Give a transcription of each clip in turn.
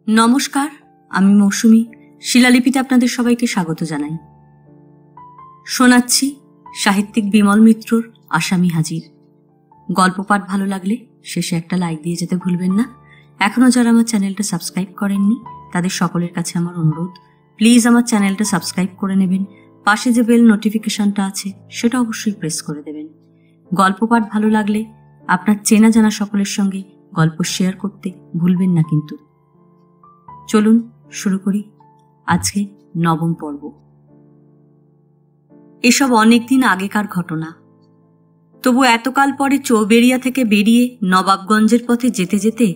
নমস্কার, আমি মৌসুমী। শিলালিপিতে আপনাদের সবাইকে স্বাগত জানাই। শোনাচ্ছি সাহিত্যিক বিমল মিত্রর আসামি হাজির। গল্প পাঠ ভালো লাগলে শেষে একটা লাইক দিয়ে যেতে ভুলবেন না। এখনও যারা আমার চ্যানেলটা সাবস্ক্রাইব করেননি তাদের সকলের কাছে আমার অনুরোধ, প্লিজ আমার চ্যানেলটা সাবস্ক্রাইব করে নেবেন। পাশে যে বেল নোটিফিকেশনটা আছে সেটা অবশ্যই প্রেস করে দেবেন। গল্প পাঠ ভালো লাগলে আপনার চেনা জানা সকলের সঙ্গে গল্প শেয়ার করতে ভুলবেন না কিন্তু। চলুন শুরু করি আজকে 9ম পর্ব। এসব অনেকদিন আগেকার ঘটনা, তবু এতকাল পরে চৌবেড়িয়া থেকে বেরিয়ে নবাবগঞ্জের পথে যেতে যেতে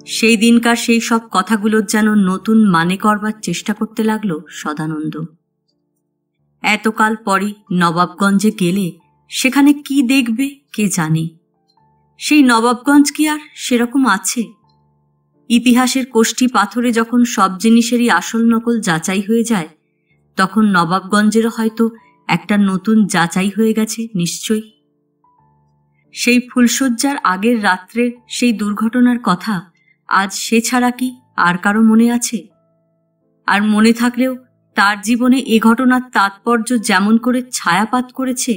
সেই দিনকার সেই সব কথাগুলোর যেন নতুন মানে করবার চেষ্টা করতে লাগলো সদানন্দ। এতকাল পরে নবাবগঞ্জে গেলে সেখানে কি দেখবে কে জানে। সেই নবাবগঞ্জ কি আর সেরকম আছে? ইতিহাসের কোষ্ঠী পাথরে যখন সব জিনিসেরই আসল নকল যাচাই হয়ে যায়, তখন নবাবগঞ্জেরও হয়তো একটা নতুন যাচাই হয়ে গেছে নিশ্চয়ই। সেই ফুলশয্যার আগের রাত্রের সেই দুর্ঘটনার কথা আজ সে ছাড়া কি আর কারো মনে আছে? আর মনে থাকলেও তার জীবনে এ ঘটনার তাৎপর্য যেমন করে ছায়াপাত করেছে,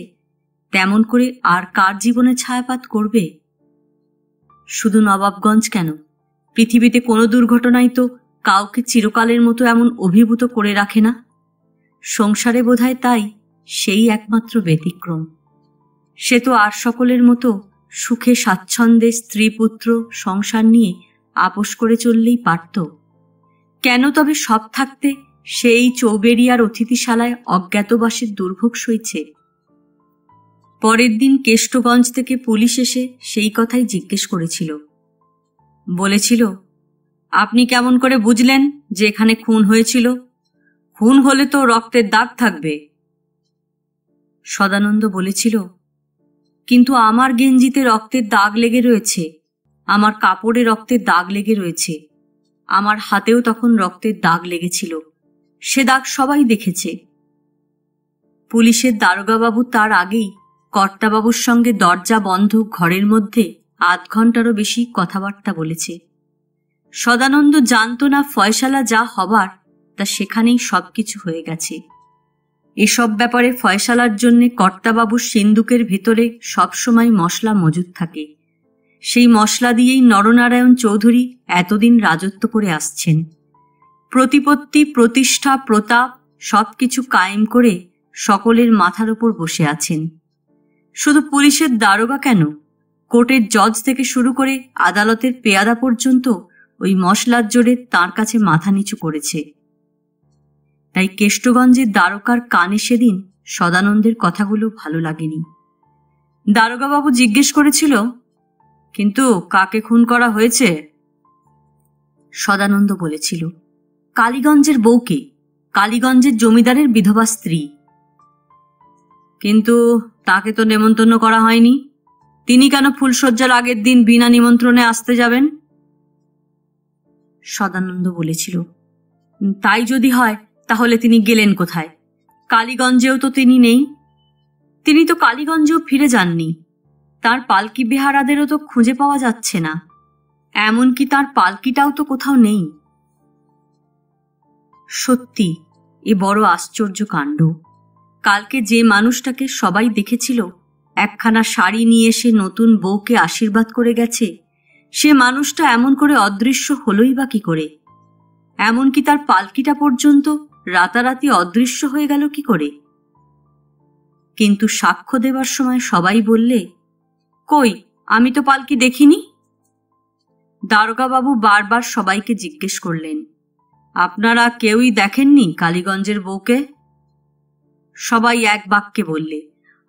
তেমন করে আর কার জীবনে ছায়াপাত করবে? শুধু নবাবগঞ্জ কেন, পৃথিবীতে কোনো দুর্ঘটনাই তো কাউকে চিরকালের মতো এমন অভিভূত করে রাখে না। সংসারে বোধহয় তাই সেই একমাত্র ব্যতিক্রম। সে তো আর সকলের মতো সুখে স্বাচ্ছন্দ্যে স্ত্রী পুত্র সংসার নিয়ে আপোষ করে চললেই পারত। কেন তবে সব থাকতে সেই চৌবেড়িয়ার অতিথিশালায় অজ্ঞাতবাসের দুর্ভোগ সইছে? পরের দিন কেষ্টগঞ্জ থেকে পুলিশ এসে সেই কথাই জিজ্ঞেস করেছিল। বলেছিল, আপনি কেমন করে বুঝলেন যে এখানে খুন হয়েছিল? খুন হলে তো রক্তের দাগ থাকবে। সদানন্দ বলেছিল, কিন্তু আমার গেঞ্জিতে রক্তের দাগ লেগে রয়েছে, আমার কাপড়ে রক্তের দাগ লেগে রয়েছে, আমার হাতেও তখন রক্তের দাগ লেগেছিল, সে দাগ সবাই দেখেছে। পুলিশের দারোগাবাবু তার আগেই কর্তাবাবুর সঙ্গে দরজা বন্ধ ঘরের মধ্যে আধ ঘন্টারও বেশি কথাবার্তা বলেছে। সদানন্দ জানত না ফয়সালা যা হবার তা সেখানেই সবকিছু হয়ে গেছে। এসব ব্যাপারে ফয়সালার জন্যে কর্তাবাবুর সিন্দুকের ভেতরে সবসময় মশলা মজুদ থাকে। সেই মশলা দিয়েই নরনারায়ণ চৌধুরী এতদিন রাজত্ব করে আসছেন। প্রতিপত্তি, প্রতিষ্ঠা, প্রতাপ সবকিছু কায়েম করে সকলের মাথার ওপর বসে আছেন। শুধু পুলিশের দারোগা কেন, কোর্টের জজ থেকে শুরু করে আদালতের পেয়াদা পর্যন্ত ওই মশলার জোরে তাঁর কাছে মাথা নিচু করেছে। তাই কেষ্টগঞ্জের দারোগার কানে সেদিন সদানন্দের কথাগুলো ভালো লাগেনি। দারোগাবাবু জিজ্ঞেস করেছিল, কিন্তু কাকে খুন করা হয়েছে? সদানন্দ বলেছিল, কালীগঞ্জের বউকে, কালীগঞ্জের জমিদারের বিধবা স্ত্রী। কিন্তু তাকে তো নেমন্তন্ন করা হয়নি, তিনি কেন ফুলশয্যার আগের দিন বিনা নিমন্ত্রণে আসতে যাবেন? সদানন্দ বলেছিল, তাই যদি হয় তাহলে তিনি গেলেন কোথায়? কালীগঞ্জেও তো তিনি নেই, তিনি তো কালীগঞ্জেও ফিরে যাননি, তার পালকি বেহারাদেরও তো খুঁজে পাওয়া যাচ্ছে না, এমনকি তার পালকিটাও তো কোথাও নেই। সত্যি এ বড় আশ্চর্য কাণ্ড। কালকে যে মানুষটাকে সবাই দেখেছিল একখানা শাড়ি নিয়ে এসে নতুন বউকে আশীর্বাদ করে গেছে, সে মানুষটা এমন করে অদৃশ্য হলোই বা কি করে? এমনকি তার পালকিটা পর্যন্ত রাতারাতি অদৃশ্য হয়ে গেল কি করে? কিন্তু সাক্ষ্য দেবার সময় সবাই বললে, কই, আমি তো পালকি দেখিনি। দারোগাবাবু বারবার সবাইকে জিজ্ঞেস করলেন, আপনারা কেউই দেখেননি কালীগঞ্জের বউকে? সবাই এক বাক্যে বললে,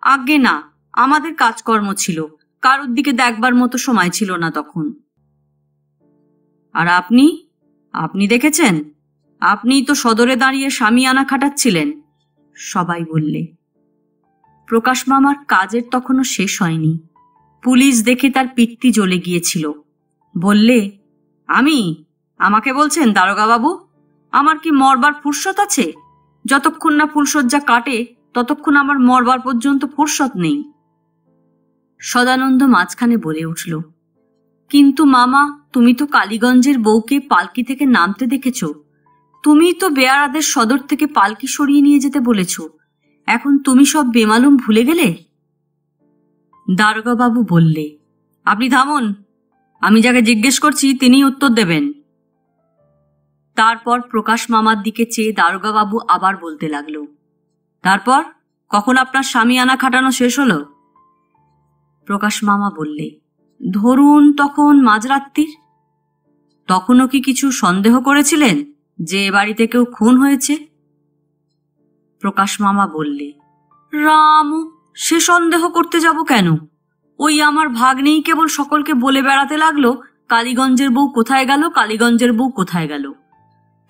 আজ্ঞে না, আমাদের কাজকর্ম ছিল, কারোর দিকে দেখবার মতো সময় ছিল না তখন। আর আপনি, আপনি দেখেছেন? আপনিই তো সদরে দাঁড়িয়ে শামিয়ানা খাটাচ্ছিলেন। সবাই বললে। প্রকাশ মামার কাজের তখনও শেষ হয়নি। পুলিশ দেখে তার পিত্তি জ্বলে গিয়েছিল। বললে, আমাকে বলছেন দারোগাবাবু? আমার কি মরবার ফুরসত আছে? যতক্ষণ না ফুলশয্যা কাটে ততক্ষণ আমার মরবার পর্যন্ত ফুরসত নেই। সদানন্দ মাঝখানে বলে উঠল, কিন্তু মামা, তুমি তো কালীগঞ্জের বউকে পালকি থেকে নামতে দেখেছ। তুমিই তো বেয়ারাদের সদর থেকে পালকি সরিয়ে নিয়ে যেতে বলেছ। এখন তুমি সব বেমালুম ভুলে গেলে? দারোগাবাবু বললে, আপনি থামুন, আমি যাকে জিজ্ঞেস করছি তিনিই উত্তর দেবেন। তারপর প্রকাশ মামার দিকে চেয়ে দারোগাবাবু আবার বলতে লাগলো, তারপর কখন আপনার স্বামীয়ানা খাটানো শেষ হলো? প্রকাশ মামা বললে, ধরুন তখন মাঝরাত্রির। তখনও কি কিছু সন্দেহ করেছিলেন যে এ বাড়িতে কেউ খুন হয়েছে? প্রকাশ মামা বললে, রামু, সে সন্দেহ করতে যাব কেন? ওই আমার ভাগ্নেই কেবল সকলকে বলে বেড়াতে লাগলো কালীগঞ্জের বউ কোথায় গেল, কালীগঞ্জের বউ কোথায় গেল।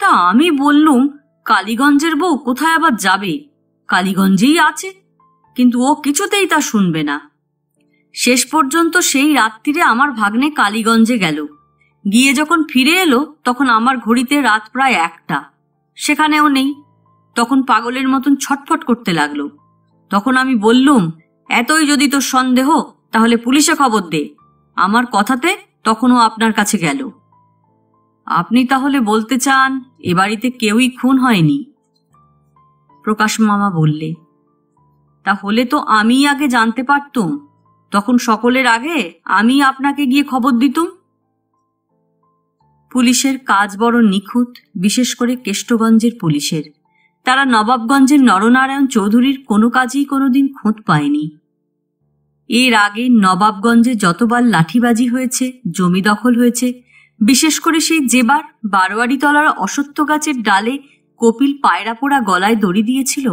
তা আমি বললুম, কালীগঞ্জের বউ কোথায় আবার যাবে, কালীগঞ্জেই আছে। কিন্তু ও কিছুতেই তা শুনবে না। শেষ পর্যন্ত সেই রাত্রিরে আমার ভাগ্নে কালীগঞ্জে গেল। গিয়ে যখন ফিরে এলো তখন আমার ঘড়িতে রাত প্রায় 1টা। সেখানেও নেই। তখন পাগলের মতন ছটফট করতে লাগলো। তখন আমি বললুম, এতই যদি তোর সন্দেহ তাহলে পুলিশে খবর দে। আমার কথাতে তখনও আপনার কাছে গেল। আপনি তাহলে বলতে চান এ বাড়িতে কেউই খুন হয়নি? প্রকাশ মামা বললে, তাহলে তো আমি আগে জানতে পারতুম, তখন সকলের আগে আমি আপনাকে গিয়ে খবর দিতুম। পুলিশের কাজ বড় নিখুঁত, বিশেষ করে কেষ্টগঞ্জের পুলিশের। তারা নবাবগঞ্জের নরনারায়ণ চৌধুরীর কোনো কাজেই কোনোদিন খুঁত পায়নি। এর আগে নবাবগঞ্জে যতবার লাঠিবাজি হয়েছে, জমি দখল হয়েছে, বিশেষ করে সেই যেবার বারোয়ারিতলার অশ্বত্থ গাছের ডালে কপিল পায়রা পোড়া গলায় দড়ি দিয়েছিল,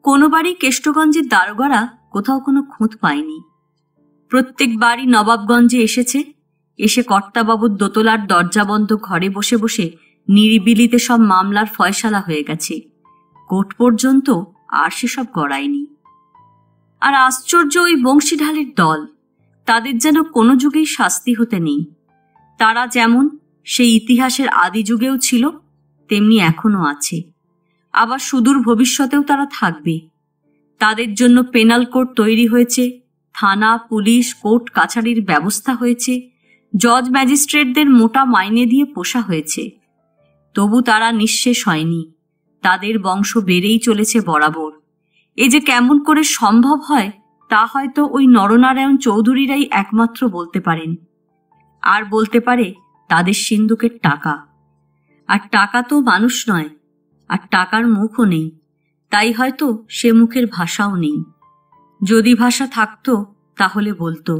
কোনোবারই কেষ্টগঞ্জের দারোগারা কোথাও কোনো খুঁত পায়নি। প্রত্যেকবারই নবাবগঞ্জে এসেছে, এসে কর্তাবাবুর দোতলার দরজা বন্ধ ঘরে বসে বসে নিরিবিলিতে সব মামলার ফয়সালা হয়ে গেছে। কোর্ট পর্যন্ত আর সেসব গড়ায়নি। আর আশ্চর্য ওই বংশীঢালের দল, তাদের যেন কোনো যুগেই শাস্তি হতে নেই। তারা যেমন সেই ইতিহাসের আদি যুগেও ছিল, তেমনি এখনো আছে, আবার সুদূর ভবিষ্যতেও তারা থাকবে। তাদের জন্য পেনাল কোর্ট তৈরি হয়েছে, থানা, পুলিশ, কোর্ট কাছারির ব্যবস্থা হয়েছে, জজ ম্যাজিস্ট্রেটদের মোটা মাইনে দিয়ে পোষা হয়েছে। তবু তারা নিঃশেষ হয়নি, তাদের বংশ বেড়েই চলেছে বরাবর। এ যে কেমন করে সম্ভব হয় তা হয়তো ওই নরনারায়ণ চৌধুরীরাই একমাত্র বলতে পারেন। আর বলতে পারে তাদের সিন্ধুকের টাকা। আর টাকা তো মানুষ নয়, আর টাকার মুখও নেই, তাই হয়তো সে মুখের ভাষাও নেই। যদি ভাষা থাকতো তাহলে বলতো,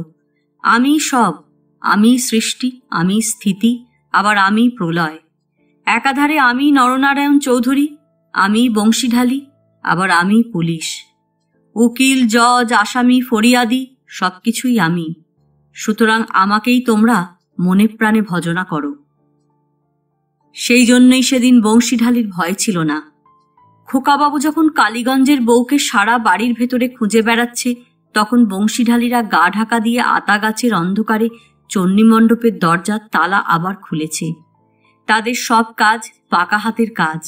আমি সব, আমি সৃষ্টি, আমি স্থিতি, আবার আমি প্রলয়। একাধারে আমি নরনারায়ণ চৌধুরী, আমি বংশীঢালী, আবার আমি পুলিশ, উকিল, জজ, আসামি, ফরিয়াদি, সবকিছুই আমি। সুতরাং আমাকেই তোমরা মনে প্রাণে ভজনা করো। সেই জন্যই সেদিন বংশীঢালির ভয় ছিল না। খোকাবাবু যখন কালীগঞ্জের বউকে সারা বাড়ির ভেতরে খুঁজে বেড়াচ্ছে, তখন বংশীঢালিরা গা ঢাকা দিয়ে আতা গাছের অন্ধকারে চণ্ডীমণ্ডপের দরজার তালা আবার খুলেছে। তাদের সব কাজ পাকা হাতের কাজ।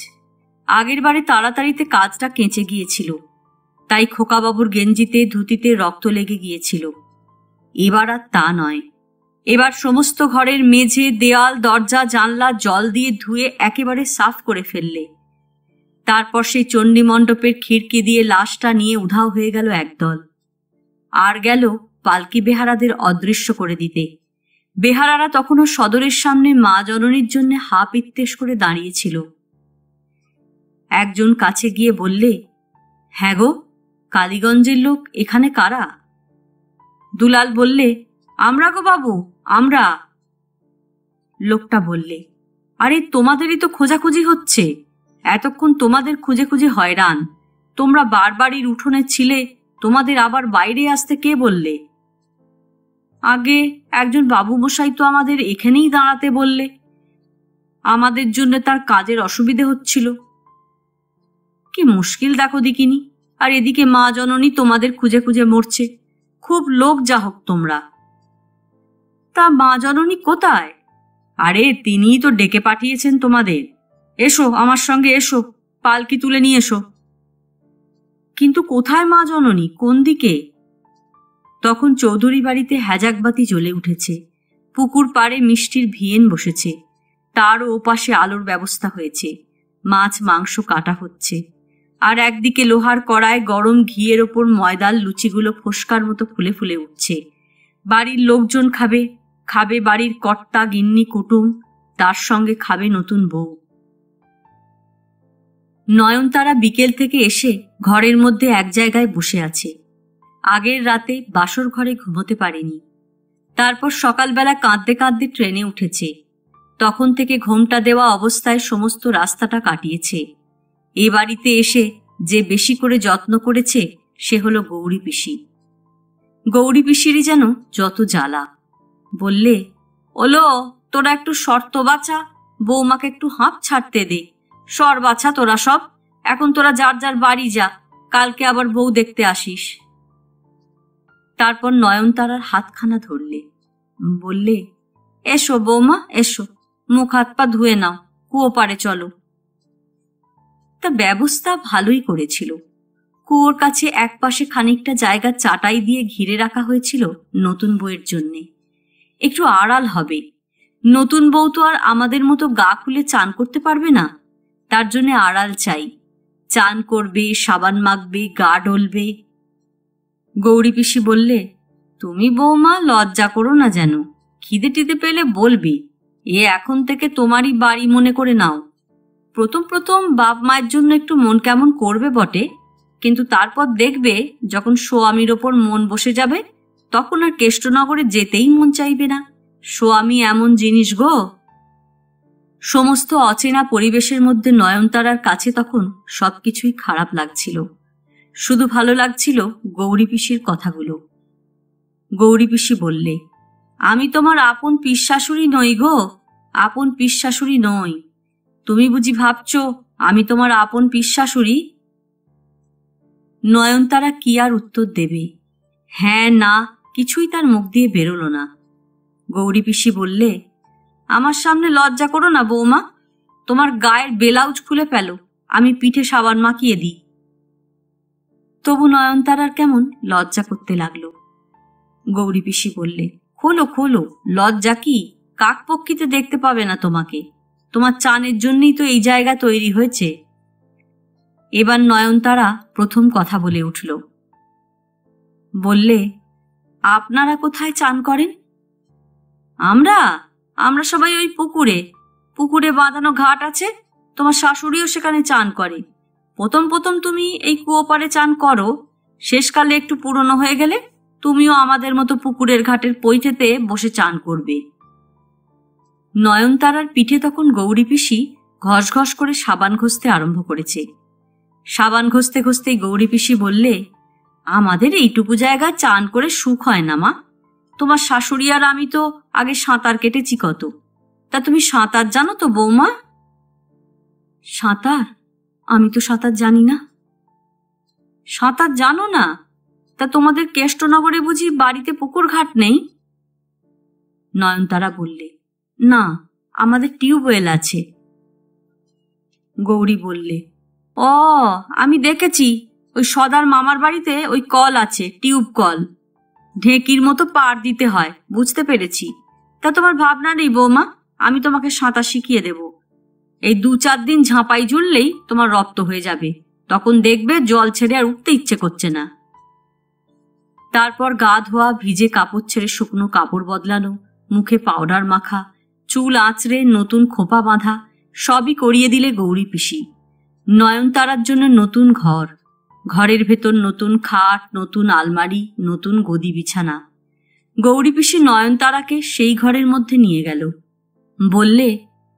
আগের বারে তাড়াতাড়িতে কাজটা কেঁচে গিয়েছিল, তাই খোকাবাবুর গেঞ্জিতে ধুতিতে রক্ত লেগে গিয়েছিল। এবার আর তা নয়। এবার সমস্ত ঘরের মেঝে, দেয়াল, দরজা, জানলা জল দিয়ে ধুয়ে একেবারে সাফ করে ফেললে। তারপর সেই চণ্ডীমণ্ডপের খিড়কি দিয়ে লাশটা নিয়ে উধাও হয়ে গেল একদল। আর গেল পালকি বেহারাদের অদৃশ্য করে দিতে। বেহারারা তখনও সদরের সামনে মা জননীর জন্য হা পিত্তেশ করে দাঁড়িয়েছিল। একজন কাছে গিয়ে বললে, হ্যাঁ গো, কালীগঞ্জের লোক এখানে কারা? দুলাল বললে, আমরা গো বাবু, আমরা। লোকটা বললে, আরে তোমাদেরই তো খোঁজাখুঁজি হচ্ছে, এতক্ষণ তোমাদের খুঁজে খুঁজে হয়রান। তোমরা বারবারই উঠোনে ছিলে, তোমাদের আবার বাইরে আসতে কে বললে? আগে একজন বাবু মশাই তো আমাদের এখানেই দাঁড়াতে বললে, আমাদের জন্য তার কাজের অসুবিধে হচ্ছিল। কি মুশকিল দেখো দিকিনি, আর এদিকে মা জননী তোমাদের খুঁজে খুঁজে মরছে। খুব লোক যা হোক তোমরা। তা মা জননী কোথায়? আরে তিনিই তো ডেকে পাঠিয়েছেন তোমাদের। এসো আমার সঙ্গে, এসো, পালকি তুলে নিয়ে এসো। কিন্তু কোথায় মা জননী, কোন দিকে? তখন চৌধুরী বাড়িতে হ্যাজাকবাতি জ্বলে উঠেছে। পুকুর পাড়ে মিষ্টির ভিয়েন বসেছে, তারও ওপাশে আলোর ব্যবস্থা হয়েছে, মাছ মাংস কাটা হচ্ছে, আর একদিকে লোহার কড়ায় গরম ঘিয়ের ওপর ময়দার লুচিগুলো ফোসকার মতো ফুলে ফুলে উঠছে। বাড়ির লোকজন খাবে, খাবে বাড়ির কর্তা গিন্নি কুটুম, তার সঙ্গে খাবে নতুন বউ। নয়নতারা বিকেল থেকে এসে ঘরের মধ্যে এক জায়গায় বসে আছে। আগের রাতে বাসর ঘরে ঘুমোতে পারেনি। তারপর সকালবেলা কাঁদতে কাঁদতে ট্রেনে উঠেছে। তখন থেকে ঘোমটা দেওয়া অবস্থায় সমস্ত রাস্তাটা কাটিয়েছে। এ বাড়িতে এসে যে বেশি করে যত্ন করেছে সে হলো গৌরী পিসি। গৌরী পিসিরই যেন যত জ্বালা। বললে, ওলো তোরা একটু শর্ত বাছা, বৌমাকে একটু হাঁপ ছাড়তে দে। সর বাছা তোরা সব, এখন তোরা যার যার বাড়ি যা, কালকে আবার বউ দেখতে আসিস। তারপর নয়নতারার হাতখানা ধরলে, বললে, এসো বৌমা এসো, মুখ হাত পা ধুয়ে নাও, কুয়ো পাড়ে চলো। তা ব্যবস্থা ভালোই করেছিল। কুয়োর কাছে একপাশে খানিকটা জায়গা চাটাই দিয়ে ঘিরে রাখা হয়েছিল নতুন বউয়ের জন্যে। একটু আড়াল হবে। নতুন বউ তো আর আমাদের মতো গা খুলে চান করতে পারবে না, তার জন্য আড়াল চাই। চান করবে, সাবান মাখবে, গা ডলবে। গৌরী পিসি বললে, তুমি বৌমা লজ্জা করো না যেন, খিদে টিদে পেলে বলবে, এ এখন থেকে তোমারই বাড়ি মনে করে নাও। প্রথম প্রথম বাপ মায়ের জন্য একটু মন কেমন করবে বটে, কিন্তু তারপর দেখবে যখন স্বামীর ওপর মন বসে যাবে তখন আর কেষ্টনগরে যেতেই মন চাইবে না। স্বামী এমন জিনিস গো। সমস্ত অচেনা পরিবেশের মধ্যে নয়নতারার কাছে তখন সবকিছুই খারাপ লাগছিল। শুধু ভালো লাগছিল গৌরী পিসির কথাগুলো। গৌরী পিসি বললে, আমি তোমার আপন পিসশাশুড়ি নই গো, আপন পিসশাশুড়ি নই। তুমি বুঝি ভাবছ আমি তোমার আপন পিসশাশুড়ি? নয়নতারা কি আর উত্তর দেবে? হ্যাঁ না কিছুই তার মুখ দিয়ে বেরোলো না। গৌরী পিসি বললে, আমার সামনে লজ্জা করো না বৌমা, তোমার গায়ের ব্লাউজ খুলে ফেলো, আমি পিঠে সাবান মাখিয়ে দিই। তবু নয়নতারার কেমন লজ্জা করতে লাগলো। গৌরী পিসি বললে, খোলো খোলো, লজ্জা কি? কাকপক্ষিতে দেখতে পাবে না তোমাকে, তোমার চানের জন্যই তো এই জায়গা তৈরি হয়েছে। এবার নয়নতারা প্রথম কথা বলে উঠল। বললে, আপনারা কোথায় চান করেন? আমরা আমরা সবাই ওই পুকুরে, পুকুরে বাঁধানো ঘাট আছে, তোমার শাশুড়িও সেখানে চান করে। প্রথম প্রথম তুমি এই কুয়ো পাড়ে চান করো, শেষকালে একটু পুরনো হয়ে গেলে তুমিও আমাদের মতো পুকুরের ঘাটের পৈঠেতে বসে চান করবে। নয়নতারার পিঠে তখন গৌরী পিসি ঘস ঘস করে সাবান ঘষতে আরম্ভ করেছে। সাবান ঘষতে ঘষতেই গৌরী পিসি বললে, আমাদের এইটুকু জায়গায় চান করে সুখ হয় না মা। তোমার শাশুড়ি আর আমি তো আগে সাঁতার কেটেছি কত, তা তুমি সাঁতার জানো তো বৌমা? সাঁতার? আমি তো সাঁতার জানি না। সাঁতার জানো না? তা তোমাদের কেষ্টনগরে বুঝি বাড়িতে পুকুর ঘাট নেই? নয়নতারা বললে, না, আমাদের টিউবওয়েল আছে। গৌরী বললে, ও আমি দেখেছি, ওই সদার মামার বাড়িতে ওই কল আছে, টিউব কল, ঢেঁকির মতো পার দিতে হয়, বুঝতে পেরেছি। তা তোমার ভাবনা নেই বৌমা, আমি তোমাকে সাঁতার শিখিয়ে দেব। এই 2-4 দিন ঝাঁপাই ঝুললেই তোমার রপ্ত হয়ে যাবে, তখন দেখবে জল ছেড়ে আর উঠতে ইচ্ছে করছে না। তারপর গা ধোয়া, ভিজে কাপড় ছেড়ে শুকনো কাপড় বদলানো, মুখে পাউডার মাখা, চুল আঁচড়ে নতুন খোপা বাঁধা, সবই করিয়ে দিলে গৌরী পিসি। নয়নতারার জন্য নতুন ঘর, ঘরের ভেতর নতুন খাট, নতুন আলমারি, নতুন গদি বিছানা। গৌরী পিসি নয়নতারাকে সেই ঘরের মধ্যে নিয়ে গেল। বললে,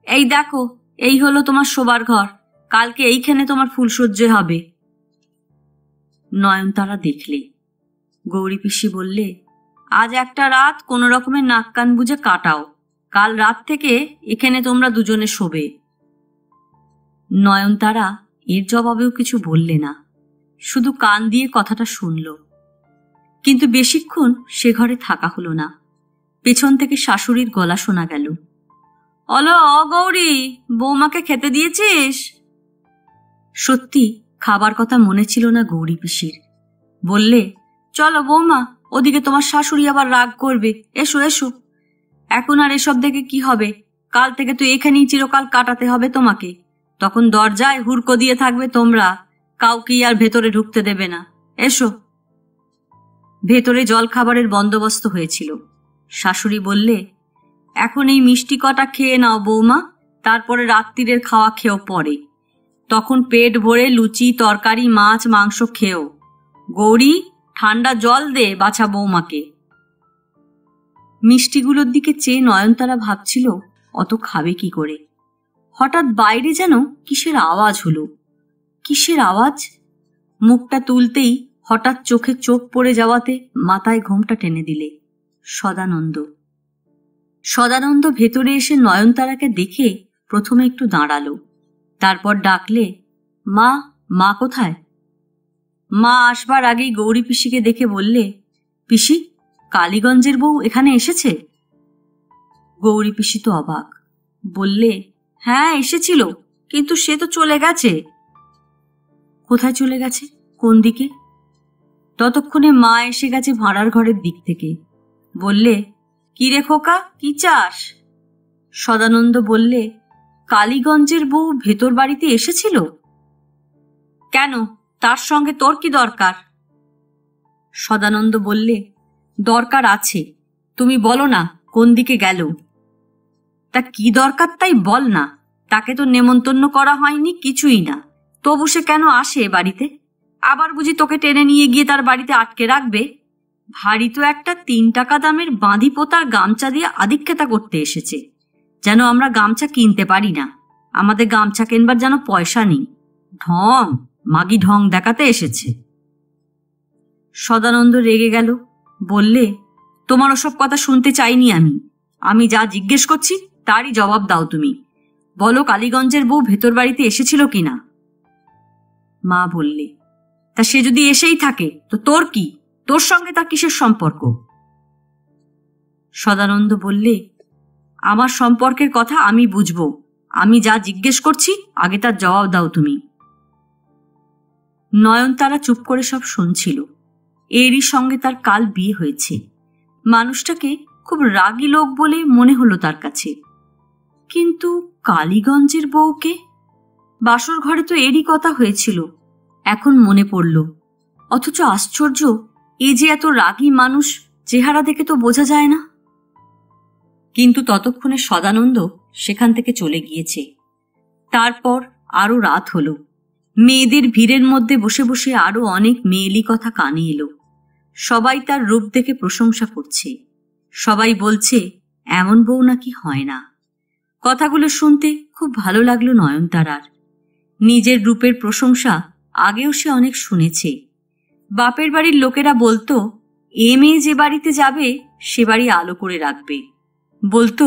এই দেখো, এই হলো তোমার শোবার ঘর, কালকে এইখানে তোমার ফুলসজ্জা হবে। নয়নতারা দেখলে। গৌরী পিসি বললে, আজ একটা রাত কোনো রকমের নাক কান বুঝে কাটাও, কাল রাত থেকে এখানে তোমরা দুজনে শোবে। নয়নতারা এর জবাবেও কিছু বললে না, শুধু কান দিয়ে কথাটা শুনল। কিন্তু বেশিক্ষণ সে ঘরে থাকা হলো না। পেছন থেকে শাশুড়ির গলা শোনা গেল, অলো গৌরী, বৌমাকে খেতে দিয়েছিস? সত্যি খাবার কথা মনে ছিল না গৌরী পিসির। বললে, চলো বৌমা, ওদিকে তোমার শাশুড়ি আবার রাগ করবে, এসো এসো। এখন আর এসব দেখে কি হবে? কাল থেকে তো এখানেই চিরকাল কাটাতে হবে তোমাকে। তখন দরজায় হুড়কো দিয়ে থাকবে তোমরা, কাউকেই আর ভেতরে ঢুকতে দেবে না। এসো। ভেতরে জল খাবারের বন্দোবস্ত হয়েছিল। শাশুড়ি বললে, এখন এই মিষ্টি কটা খেয়ে নাও বৌমা, তারপরে রাত্রিরের খাওয়া খেও পরে। তখন পেট ভরে লুচি তরকারি মাছ মাংস খেও। গৌরী, ঠান্ডা জল দে বাছা বৌমাকে। মিষ্টিগুলোর দিকে চেয়ে নয়নতারা ভাবছিল অত খাবে কি করে। হঠাৎ বাইরে যেন কিসের আওয়াজ হলো। কিসের আওয়াজ? মুখটা তুলতেই হঠাৎ চোখে চোখ পড়ে যাওয়াতে মাথায় ঘোমটা টেনে দিলে। সদানন্দ। সদানন্দ ভেতরে এসে নয়নতারাকে দেখে প্রথমে একটু দাঁড়ালো, তারপর ডাকলে, মা, মা কোথায়? মা আসবার আগেই গৌরী পিসিকে দেখে বললে, পিসি, কালীগঞ্জের বউ এখানে এসেছে? গৌরী পিসি তো অবাক। বললে, হ্যাঁ এসেছিল, কিন্তু সে তো চলে গেছে। কোথায় চলে গেছে? কোন দিকে? ততক্ষণে মা এসে গেছে ভাড়ার ঘরের দিক থেকে। বললে, কি রে খোকা, কি চাস? সদানন্দ বললে, কালীগঞ্জের বউ ভেতর বাড়িতে এসেছিল। কেন, তার সঙ্গে তোর কি দরকার? সদানন্দ বললে, দরকার আছে, তুমি বলো না কোন দিকে গেল। তা কি দরকার তাই বল না। তাকে তো নেমন্তন্ন করা হয়নি, কিছুই না, তবু সে কেন আসে বাড়িতে? আবার বুঝি তোকে টেনে নিয়ে গিয়ে তার বাড়িতে আটকে রাখবে? ভারী তো একটা 3 টাকা দামের বাঁধি পোতার গামছা দিয়ে আধিক্যতা করতে এসেছে, যেন আমরা গামছা কিনতে পারি না। আমাদের গামছা কেনবার যেন পয়সা নেই। ঢং, মাগি ঢং দেখাতে এসেছে। সদানন্দ রেগে গেল। বললে, তোমার ওসব কথা শুনতে চাইনি আমি যা জিজ্ঞেস করছি তারই জবাব দাও তুমি। বলো, কালীগঞ্জের বউ ভেতর বাড়িতে এসেছিল কিনা? মা বললে, তা সে যদি এসেই থাকে তো তোর কি? তোর সঙ্গে তার কিসের সম্পর্ক? সদানন্দ বললে, আমার সম্পর্কের কথা আমি বুঝবো। আমি যা জিজ্ঞেস করছি আগে তার জবাব দাও তুমি। নয়নতারা চুপ করে সব শুনছিল। এরই সঙ্গে তার কাল বিয়ে হয়েছে। মানুষটাকে খুব রাগী লোক বলে মনে হলো তার কাছে। কিন্তু কালীগঞ্জের বউকে? বাসর ঘরে তো এরই কথা হয়েছিল, এখন মনে পড়ল। অথচ আশ্চর্য, এ যে এত রাগী মানুষ, চেহারা দেখে তো বোঝা যায় না। কিন্তু ততক্ষণে সদানন্দ সেখান থেকে চলে গিয়েছে। তারপর আরো রাত হলো। মেয়েদের ভিড়ের মধ্যে বসে বসে আরো অনেক মেয়েলি কথা কানে এলো। সবাই তার রূপ দেখে প্রশংসা করছে। সবাই বলছে এমন বউ নাকি হয় না। কথাগুলো শুনতে খুব ভালো লাগলো নয়নতারার। নিজের রূপের প্রশংসা আগেও সে অনেক শুনেছে। বাপের বাড়ির লোকেরা বলতো, এ মেয়ে যে বাড়িতে যাবে সে বাড়ি আলো করে রাখবে। বলতো,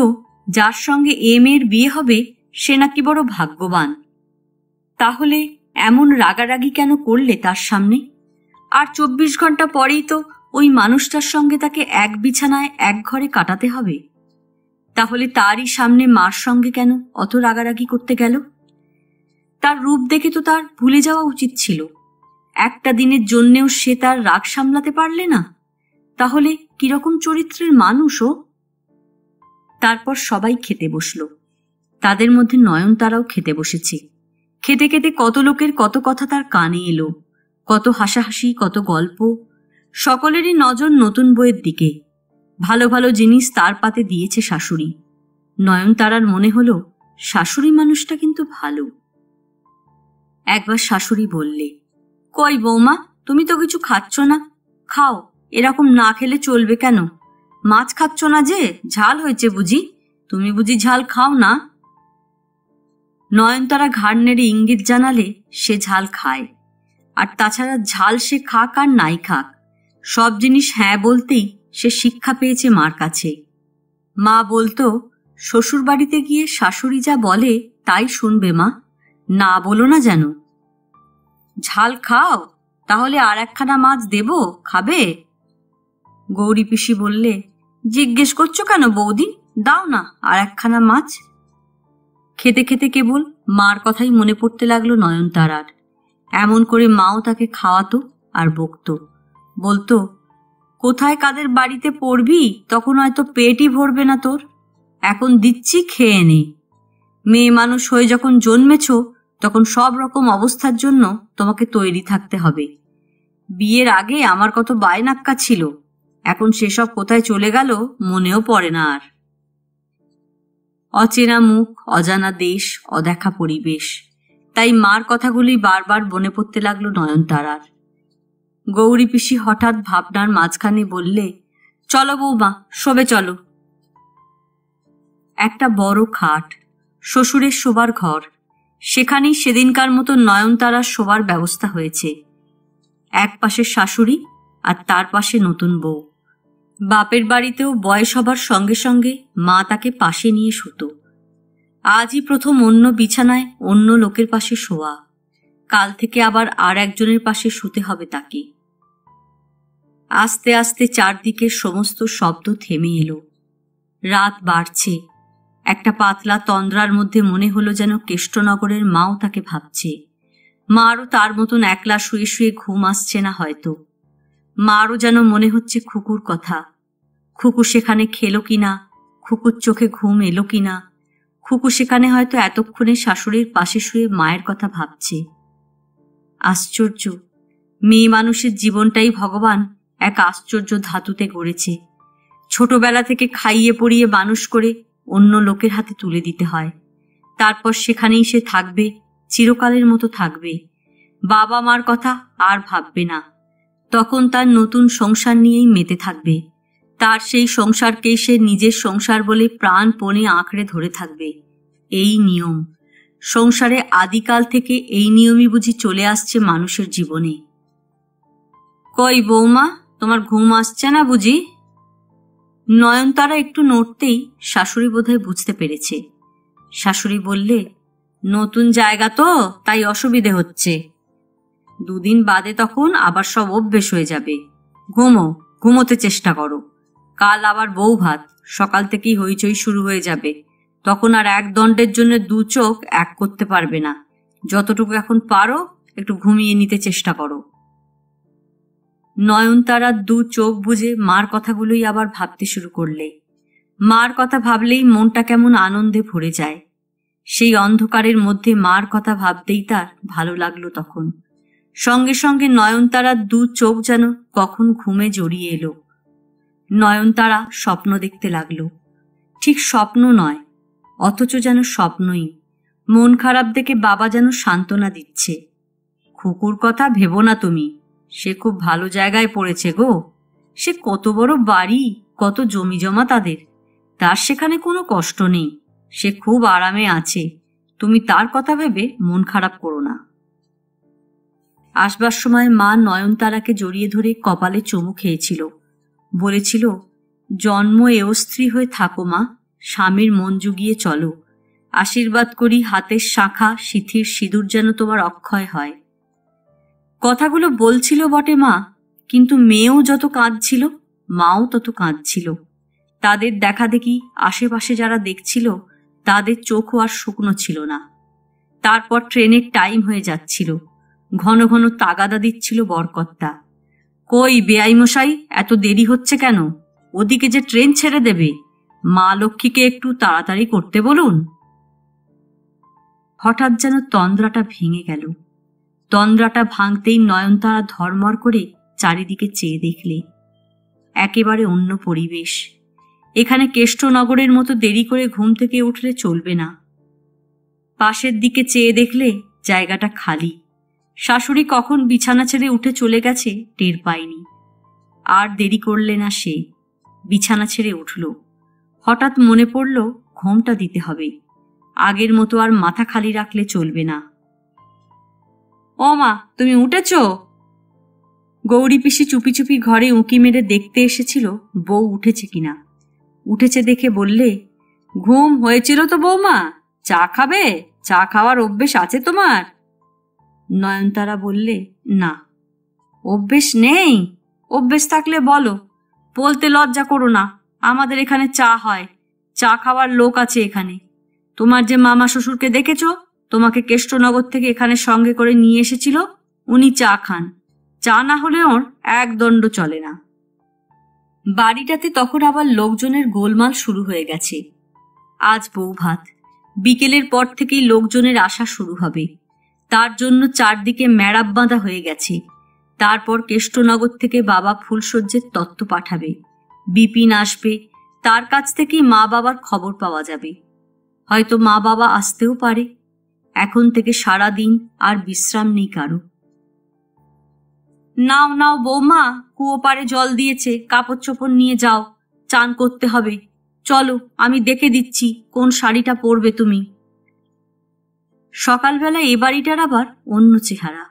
যার সঙ্গে এ মেয়ের বিয়ে হবে সে নাকি বড় ভাগ্যবান। তাহলে এমন রাগারাগি কেন করলে তার সামনে? আর 24 ঘন্টা পরেই তো ওই মানুষটার সঙ্গে তাকে এক বিছানায় এক ঘরে কাটাতে হবে। তাহলে তারই সামনে মার সঙ্গে কেন অত রাগারাগি করতে গেল? তার রূপ দেখে তো তার ভুলে যাওয়া উচিত ছিল। একটা দিনের জন্যেও সে তার রাগ সামলাতে পারলে না। তাহলে কিরকম চরিত্রের মানুষ ও? তারপর সবাই খেতে বসল। তাদের মধ্যে নয়নতারাও খেতে বসেছে। খেতে খেতে কত লোকের কত কথা তার কানে এলো, কত হাসাহাসি, কত গল্প। সকলেরই নজর নতুন বইয়ের দিকে। ভালো ভালো জিনিস তার পাতে দিয়েছে শাশুড়ি। নয়নতারার মনে হলো শাশুড়ি মানুষটা কিন্তু ভালো। একবার শাশুড়ি বললে, কই বৌমা, তুমি তো কিছু খাচ্ছ না, খাও। এরকম না খেলে চলবে কেন? মাছ খাচ্ছ না যে, ঝাল হয়েছে বুঝি? তুমি বুঝি ঝাল খাও না? নয়নতারা ঘাড় নেড়ে ইঙ্গিত জানালে সে ঝাল খায়। আর তাছাড়া ঝাল সে খাক আর নাই খাক, সব জিনিস হ্যাঁ বলতেই সে শিক্ষা পেয়েছে মার কাছে। মা বলতো, শ্বশুর বাড়িতে গিয়ে শাশুড়ি যা বলে তাই শুনবে মা, না বলো না যেন। ঝাল খাও, তাহলে আর একখানা মাছ দেব, খাবে? গৌরী পিসি বললে, জিজ্ঞেস করছো কেন বৌদি, দাও না আর একখানা মাছ। খেতে খেতে কেবল মার কথাই মনে পড়তে লাগলো নয়নতারার। এমন করে মাও তাকে খাওয়াতো আর বকতো। বলতো, কোথায় কাদের বাড়িতে পড়বি, তখন হয়তো পেটই ভরবে না তোর। এখন দিচ্ছি, খেয়ে নে। মেয়ে মানুষ হয়ে যখন জন্মেছ তখন সব রকম অবস্থার জন্য তোমাকে তৈরি থাকতে হবে। বিয়ের আগে আমার কত বায়নাক্কা ছিল, এখন সেসব কোথায় চলে গেল মনেও পড়ে না আর। অচেনা মুখ, অজানা দেশ, অদেখা পরিবেশ, তাই মার কথাগুলি বারবার মনে পড়তে লাগলো নয়নতারার। গৌরী পিসি হঠাৎ ভাবনার মাঝখানে বললে, চলো বৌমা, শোবে চলো। একটা বড় খাট, শ্বশুরের শোবার ঘর, সেখানেই সেদিনকার মতো নয়নতারার শোবার ব্যবস্থা হয়েছে। এক পাশে শাশুড়ি আর তার পাশে নতুন বউ। বাপের বাড়িতেও বয়স হবার সঙ্গে সঙ্গে মা তাকে পাশে নিয়ে শুতো। আজই প্রথম অন্য বিছানায় অন্য লোকের পাশে শোয়া, কাল থেকে আবার আর একজনের পাশে শুতে হবে তাকে। আস্তে আস্তে চারদিকের সমস্ত শব্দ থেমে এলো। রাত বাড়ছে। একটা পাতলা তন্দ্রার মধ্যে মনে হলো যেন কেষ্টনগরের মাও তাকে ভাবছে। মারও তার মতন একলা শুয়ে শুয়ে ঘুম আসছে না হয়তো। মারও যেন মনে হচ্ছে খুকুর কথা। খুকু সেখানে খেলো কিনা, খুকুর চোখে ঘুম এলো কিনা। খুকু সেখানে হয়তো এতক্ষণে শাশুড়ির পাশে শুয়ে মায়ের কথা ভাবছে। আশ্চর্য, মেয়ে মানুষের জীবনটাই ভগবান এক আশ্চর্য ধাতুতে গড়েছে। ছোটবেলা থেকে খাইয়ে পড়িয়ে মানুষ করে অন্য লোকের হাতে তুলে দিতে হয়। তারপর সেখানেই সে থাকবে, চিরকালের মতো থাকবে। বাবা মার কথা আর ভাববে না। তখন তার নতুন সংসার নিয়েই মেতে থাকবে। তার সেই সংসারকেই সে নিজের সংসার বলে প্রাণপণে আঁকড়ে ধরে থাকবে। এই নিয়ম সংসারে আদিকাল থেকে, এই নিয়মই বুঝি চলে আসছে মানুষের জীবনে। কই বৌমা, তোমার ঘুম আসছে না বুঝি? নয়নতারা একটু নড়তেই শাশুড়ি বোধহয় বুঝতে পেরেছে। শাশুড়ি বললে, নতুন জায়গা তো, তাই অসুবিধে হচ্ছে। দুদিন বাদে তখন আবার সব অভ্যেস হয়ে যাবে। ঘুমোতে চেষ্টা করো। কাল আবার বউ ভাত, সকাল থেকেই হইচই শুরু হয়ে যাবে। তখন আর এক দণ্ডের জন্য দু চোখ এক করতে পারবে না। যতটুকু এখন পারো একটু ঘুমিয়ে নিতে চেষ্টা করো। নয়নতারা দু চোখ বুজে মার কথাগুলোই আবার ভাবতে শুরু করলে। মার কথা ভাবলেই মনটা কেমন আনন্দে ভরে যায়। সেই অন্ধকারের মধ্যে মার কথা ভাবতেই তার ভালো লাগলো তখন। সঙ্গে সঙ্গে নয়নতারার দু চোখ যেন কখন ঘুমে জড়িয়ে এলো। নয়নতারা স্বপ্ন দেখতে লাগলো। ঠিক স্বপ্ন নয়, অথচ যেন স্বপ্নই। মন খারাপ দেখে বাবা যেন সান্ত্বনা দিচ্ছে। খুকুর কথা ভেবো না তুমি, সে খুব ভালো জায়গায় পড়েছে গো। সে কত বড় বাড়ি, কত জমি জমা তাদের। তার সেখানে কোনো কষ্ট নেই, সে খুব আরামে আছে। তুমি তার কথা ভেবে মন খারাপ করো না। আসবার সময় মা নয়নতারাকে জড়িয়ে ধরে কপালে চুমু খেয়েছিল। বলেছিল, জন্ম এও স্ত্রী হয়ে থাকো মা, স্বামীর মন জুগিয়ে চলো। আশীর্বাদ করি হাতের শাখা সিথির সিঁদুর যেন তোমার অক্ষয় হয়। কথাগুলো বলছিল বটে মা, কিন্তু মেয়েও যত কাঁদছিল মাও তত কাঁদছিল। তাদের দেখা দেখি আশেপাশে যারা দেখছিল তাদের চোখও আর শুকনো ছিল না। তারপর ট্রেনের টাইম হয়ে যাচ্ছিল। ঘন ঘন তাগাদা দিচ্ছিল বরকর্তা। কই বেআই মশাই, এত দেরি হচ্ছে কেন? ওদিকে যে ট্রেন ছেড়ে দেবে। মা লক্ষ্মীকে একটু তাড়াতাড়ি করতে বলুন। হঠাৎ যেন তন্দ্রাটা ভেঙে গেল। তন্দ্রাটা ভাঙতেই নয়নতারা ধর্মর করে চারিদিকে চেয়ে দেখলে। একেবারে অন্য পরিবেশ। এখানে কেষ্টনগরের মতো দেরি করে ঘুম থেকে উঠলে চলবে না। পাশের দিকে চেয়ে দেখলে জায়গাটা খালি। শাশুড়ি কখন বিছানা ছেড়ে উঠে চলে গেছে টের পায়নি। আর দেরি করলে না সে, বিছানা ছেড়ে উঠল। হঠাৎ মনে পড়ল ঘোমটা দিতে হবে। আগের মতো আর মাথা খালি রাখলে চলবে না। ও মা, তুমি উঠেছ? গৌরী পিসি চুপি চুপি ঘরে উঁকি মেরে দেখতে এসেছিল বউ উঠেছে কিনা। উঠেছে দেখে বললে, ঘুম হয়েছিল তো বৌমা, চা খাবে? চা খাওয়ার অভ্যেস আছে তোমার? নয়নতারা বললে, না। অভ্যেস নেই? অভ্যেস থাকলে বলো, বলতে লজ্জা করো না। আমাদের এখানে চা হয়, চা খাওয়ার লোক আছে এখানে। তোমার যে মামা শ্বশুরকে দেখেছ, তোমাকে কেষ্টনগর থেকে এখানে সঙ্গে করে নিয়ে এসেছিল, উনি চা খান। চা না হলে ওর এক দণ্ড চলে না। বাড়িটাতে তখন আবার লোকজনের গোলমাল শুরু হয়ে গেছে। আজ বউ ভাত, বিকেলের পর থেকেই লোকজনের আসা শুরু হবে। তার জন্য চারদিকে ম্যাড়াপ বাঁধা হয়ে গেছে। তারপর কেষ্টনগর থেকে বাবা ফুলশয্যের তত্ত্ব পাঠাবে। বিপিন আসবে, তার কাছ থেকেই মা বাবার খবর পাওয়া যাবে। হয়তো মা বাবা আসতেও পারে। এখন থেকে সারা দিন আর বিশ্রাম নেই কারো। নাও নাও বৌমা, কুয়ো পাড়ে জল দিয়েছে, কাপড় চোপড় নিয়ে যাও, চান করতে হবে। চলো, আমি দেখে দিচ্ছি কোন শাড়িটা পরবে তুমি। সকালবেলা এ বাড়িটার আবার অন্য চেহারা।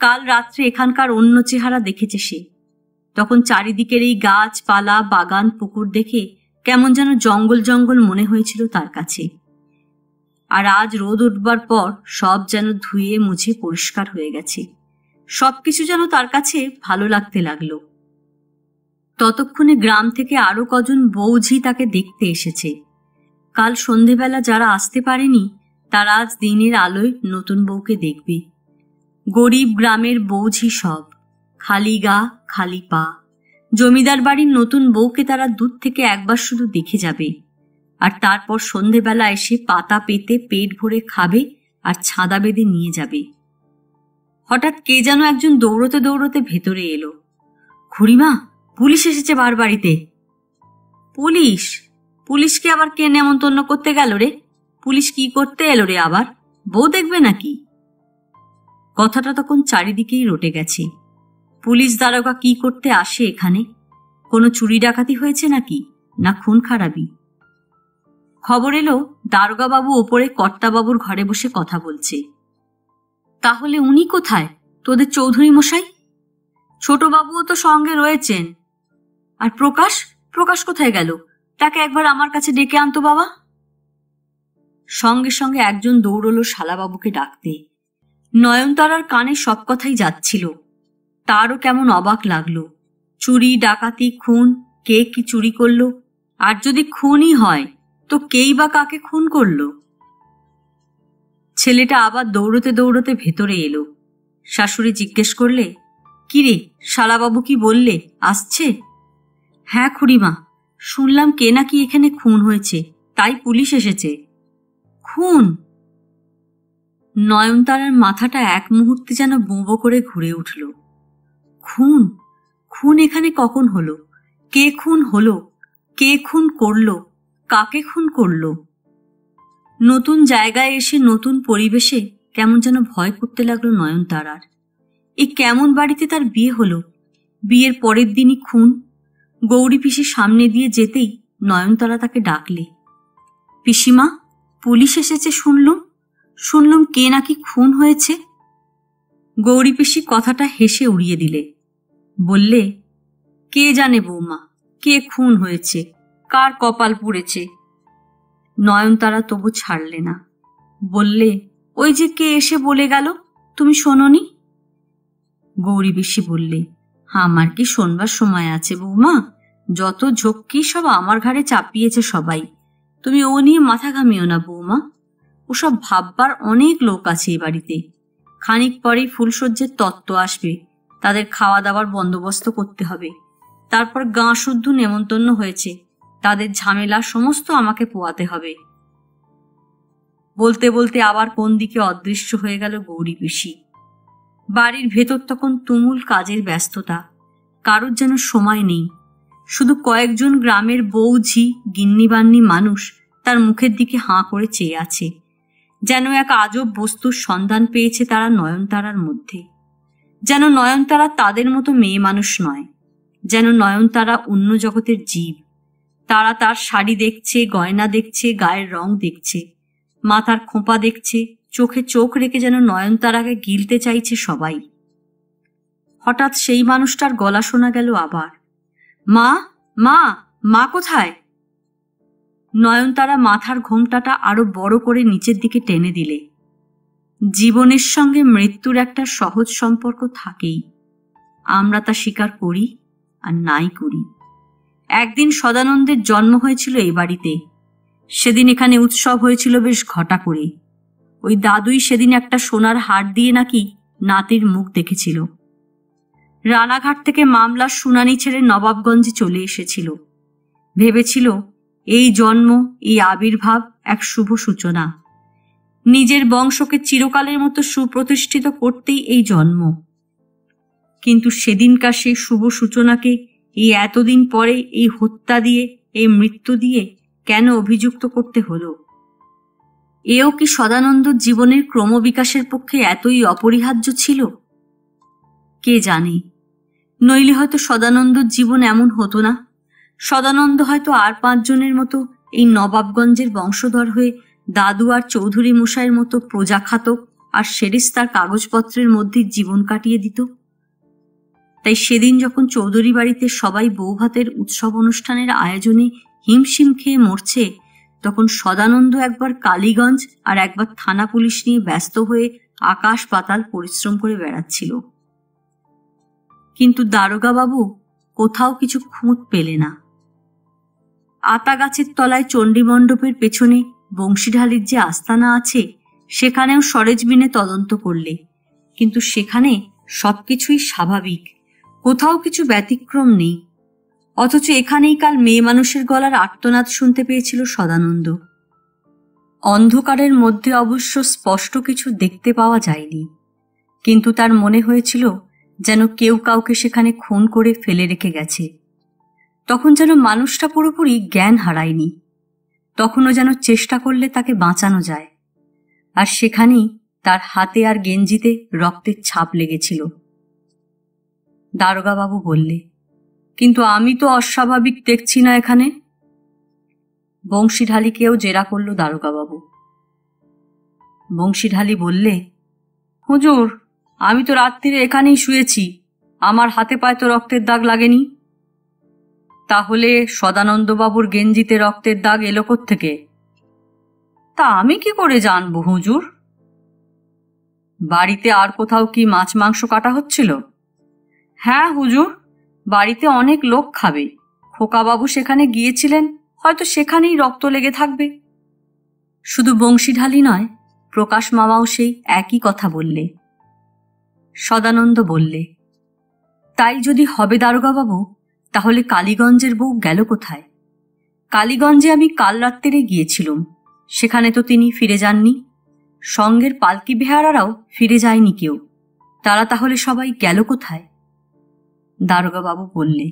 কাল রাত্রে এখানকার অন্য চেহারা দেখেছে সে। তখন চারিদিকের এই গাছপালা, বাগান, পুকুর দেখে কেমন যেন জঙ্গল জঙ্গল মনে হয়েছিল তার কাছে। আর আজ রোদ উঠবার পর সব যেন ধুয়ে মুছে পরিষ্কার হয়ে গেছে। সবকিছু যেন তার কাছে ভালো লাগতে লাগলো। ততক্ষণে গ্রাম থেকে আরো কজন বৌঝি তাকে দেখতে এসেছে। কাল সন্ধেবেলা যারা আসতে পারেনি তারা আজ দিনের আলোয় নতুন বউকে দেখবে। গরিব গ্রামের বৌঝি সব, খালি গা খালি পা। জমিদার বাড়ির নতুন বউকে তারা দূর থেকে একবার শুধু দেখে যাবে, আর তারপর সন্ধেবেলা এসে পাতা পেতে পেট ভরে খাবে আর ছাদা বেঁধে নিয়ে যাবে। হঠাৎ কে যেন একজন দৌড়তে দৌড়তে ভেতরে এলো। খুড়িমা, পুলিশ এসেছে বার বাড়িতে। পুলিশ? পুলিশকে আবার কে নেমন্তন্ন করতে গেল রে? পুলিশ কি করতে এলো রে আবার? বউ দেখবে নাকি? কথাটা তখন চারিদিকেই রটে গেছে। পুলিশ দারোগা কি করতে আসে এখানে? কোনো চুরি ডাকাতি হয়েছে নাকি, না খুন খারাপি? খবর এলো দারোগাবাবু ওপরে কর্তাবাবুর ঘরে বসে কথা বলছে। তাহলে উনি কোথায়, তোদের চৌধুরী মশাই? ছোটবাবুও তো সঙ্গে রয়েছেন। আর প্রকাশ? প্রকাশ কোথায় গেল? তাকে একবার আমার কাছে ডেকে আনতো বাবা। সঙ্গে সঙ্গে একজন দৌড়ল শালাবাবুকে ডাকতে। নয়নতারার কানে সব কথাই যাচ্ছিল। তারও কেমন অবাক লাগলো। চুরি ডাকাতি খুন, কে কি চুরি করলো? আর যদি খুনই হয় তো কেই বা কাকে খুন করলো? ছেলেটা আবার দৌড়তে দৌড়তে ভেতরে এলো। শাশুড়ি জিজ্ঞেস করলে, কিরে শালাবাবু কি বললে, আসছে? হ্যাঁ খুড়িমা, শুনলাম কে নাকি এখানে খুন হয়েছে, তাই পুলিশ এসেছে। খুন? নয়নতারার মাথাটা এক মুহূর্তে যেন বোঁবো করে ঘুরে উঠল। খুন? খুন এখানে কখন হলো? কে খুন হলো? কে খুন করলো? কাকে খুন করলো? নতুন জায়গায় এসে নতুন পরিবেশে কেমন যেন ভয় করতে লাগলো নয়নতারার। এই কেমন বাড়িতে তার বিয়ে হলো? বিয়ের পরের দিনই খুন। গৌরী পিসি সামনে দিয়ে যেতেই নয়নতারা তাকে ডাকলে, পিসিমা, পুলিশ এসেছে শুনলুম কে নাকি খুন হয়েছে। গৌরী পিসি কথাটা হেসে উড়িয়ে দিলে। বললে, কে জানে বৌমা, কে খুন হয়েছে, কার কপাল পুড়েছে। নয়নতারা তবু ছাড়লে না। বললে, ওই যে কে এসে বলে গেল, তুমি শোনোনি? গৌরী পিসি বললে, আমার কি শোনবার সময় আছে বৌমা? যত ঝক্কি সব আমার ঘাড়ে চাপিয়েছে সবাই। তুমি ও নিয়ে মাথা ঘামিও না বৌমা। ওসব ভাববার অনেক লোক আছে এ বাড়িতে। খানিক পরেই ফুলশয্যের তত্ত্ব আসবে, তাদের খাওয়া দাওয়ার বন্দোবস্ত করতে হবে। তারপর গাঁ শুদ্ধ নেমন্তন্ন হয়েছে, তাদের ঝামেলা সমস্ত আমাকে পোয়াতে হবে। বলতে বলতে আবার কোন দিকে অদৃশ্য হয়ে গেল গৌরী পিসি। বাড়ির ভেতর তখন তুমুল কাজের ব্যস্ততা, কারোর যেন সময় নেই। শুধু কয়েকজন গ্রামের বৌঝি গিন্নিবান্নি মানুষ তার মুখের দিকে হাঁ করে চেয়ে আছে, যেন এক আজব বস্তুর সন্ধান পেয়েছে তারা নয়নতারার মধ্যে। যেন নয়নতারা তাদের মতো মেয়ে মানুষ নয়, যেন নয়নতারা অন্য জগতের জীব। তারা তার শাড়ি দেখছে, গয়না দেখছে, গায়ের রং দেখছে, মাথার খোঁপা দেখছে, চোখে চোখ রেখে যেন নয়নতারাকে গিলতে চাইছে সবাই। হঠাৎ সেই মানুষটার গলা শোনা গেল আবার, মা, মা, মা কোথায়? নয়নতারা মাথার ঘোমটাটা আরো বড় করে নিচের দিকে টেনে দিলে। জীবনের সঙ্গে মৃত্যুর একটা সহজ সম্পর্ক থাকেই, আমরা তা স্বীকার করি আর নাই করি। একদিন সদানন্দের জন্ম হয়েছিল এই বাড়িতে। সেদিন এখানে উৎসব হয়েছিল বেশ ঘটা করে। ওই দাদুই সেদিন একটা সোনার হার দিয়ে নাকি নাতির মুখ দেখেছিল। রানাঘাট থেকে মামলার শুনানি ছেড়ে নবাবগঞ্জে চলে এসেছিল। ভেবেছিল এই জন্ম, এই আবির্ভাব এক শুভ সূচনা। নিজের বংশকে চিরকালের মতো সুপ্রতিষ্ঠিত করতেই এই জন্ম। কিন্তু সেদিনকার সেই শুভ সূচনাকে এই এতদিন পরে এই হত্যা দিয়ে, এই মৃত্যু দিয়ে কেন অভিযুক্ত করতে হলো? এও কি সদানন্দ জীবনের ক্রমবিকাশের পক্ষে এতই অপরিহার্য ছিল? কে জানে, নইলে হয়তো সদানন্দর জীবন এমন হতো না। সদানন্দ হয়তো আর 5 জনের মতো এই নবাবগঞ্জের বংশধর হয়ে দাদু আর চৌধুরী মশাইয়ের মতো প্রজাখাতক আর সেরেস্তার কাগজপত্রের মধ্যে জীবন কাটিয়ে দিত। তাই সেদিন যখন চৌধুরী বাড়িতে সবাই বৌভাতের উৎসব অনুষ্ঠানের আয়োজনে হিমশিম খেয়ে মরছে, তখন সদানন্দ একবার কালীগঞ্জ আর একবার থানা পুলিশ নিয়ে ব্যস্ত হয়ে আকাশ পাতাল পরিশ্রম করে বেড়াচ্ছিল। কিন্তু দারোগা বাবু কোথাও কিছু খুঁত পেলে না। আতা গাছের তলায় চণ্ডীমণ্ডপের পেছনে বংশীঢালির যে আস্তানা আছে, সেখানেও সরেজমিনে তদন্ত করলে, কিন্তু সেখানে সবকিছুই স্বাভাবিক, কোথাও কিছু ব্যতিক্রম নেই। অথচ এখানেই কাল মেয়ে মানুষের গলার আর্তনাদ শুনতে পেয়েছিল সদানন্দ। অন্ধকারের মধ্যে অবশ্য স্পষ্ট কিছু দেখতে পাওয়া যায়নি, কিন্তু তার মনে হয়েছিল যেন কেউ কাউকে সেখানে খুন করে ফেলে রেখে গেছে। তখন যেন মানুষটা পুরোপুরি জ্ঞান হারায়নি, তখনও যেন চেষ্টা করলে তাকে বাঁচানো যায়। আর সেখানেই তার হাতে আর গেঞ্জিতে রক্তের ছাপ লেগেছিল। দারোগাবাবু বললে, কিন্তু আমি তো অস্বাভাবিক দেখছি না এখানে। বংশীঢালিকেও জেরা করল দারোগাবাবু। বংশীঢালি বললে, হুজুর, আমি তো রাত্রিরে এখানেই শুয়েছি, আমার হাতে পায়ে তো রক্তের দাগ লাগেনি। তাহলে সদানন্দবাবুর গেঞ্জিতে রক্তের দাগ এলো কোত্থেকে? তা আমি কি করে জানবো হুজুর? বাড়িতে আর কোথাও কি মাছ মাংস কাটা হচ্ছিল? হ্যাঁ হুজুর, বাড়িতে অনেক লোক খাবে, খোকাবাবু সেখানে গিয়েছিলেন, হয়তো সেখানেই রক্ত লেগে থাকবে। শুধু বংশীঢালি নয়, প্রকাশ মামাও সেই একই কথা বললে। সদানন্দ বললে, তাই যদি হবে দারোগাবাবু, তাহলে কালীগঞ্জের বউ গেল কোথায়? কালীগঞ্জে আমি কাল রাত্রে গিয়েছিলাম, সেখানে তো তিনি ফিরে যাননি। সঙ্গের পালকি বেহারারাও ফিরে যায়নি কেউ। তারা তাহলে সবাই গেল কোথায়? দারোগাবাবু বললে,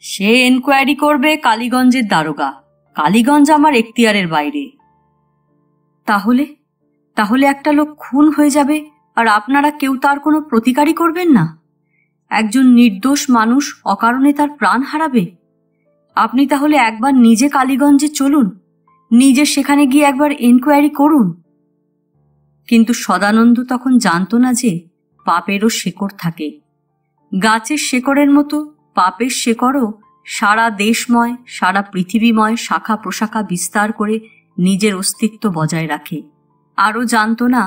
সে এনকোয়ারি করবে কালীগঞ্জের দারোগা। কালীগঞ্জ আমার এখতিয়ারের বাইরে। তাহলে তাহলে একটা লোক খুন হয়ে যাবে আর আপনারা কেউ তার কোনো প্রতিকারই করবেন না? একজন নির্দোষ মানুষ অকারণে তার প্রাণ হারাবে। আপনি তাহলে একবার নিজে কালীগঞ্জে চলুন, নিজে সেখানে গিয়ে একবার এনকোয়ারি করুন। কিন্তু সদানন্দ তখন জানত না যে পাপেরও শেকড় থাকে। গাছের শেকড়ের মতো পাপের শেকড়ও সারা দেশময়, সারা পৃথিবীময় শাখা প্রশাখা বিস্তার করে নিজের অস্তিত্ব বজায় রাখে। আরও জানত না,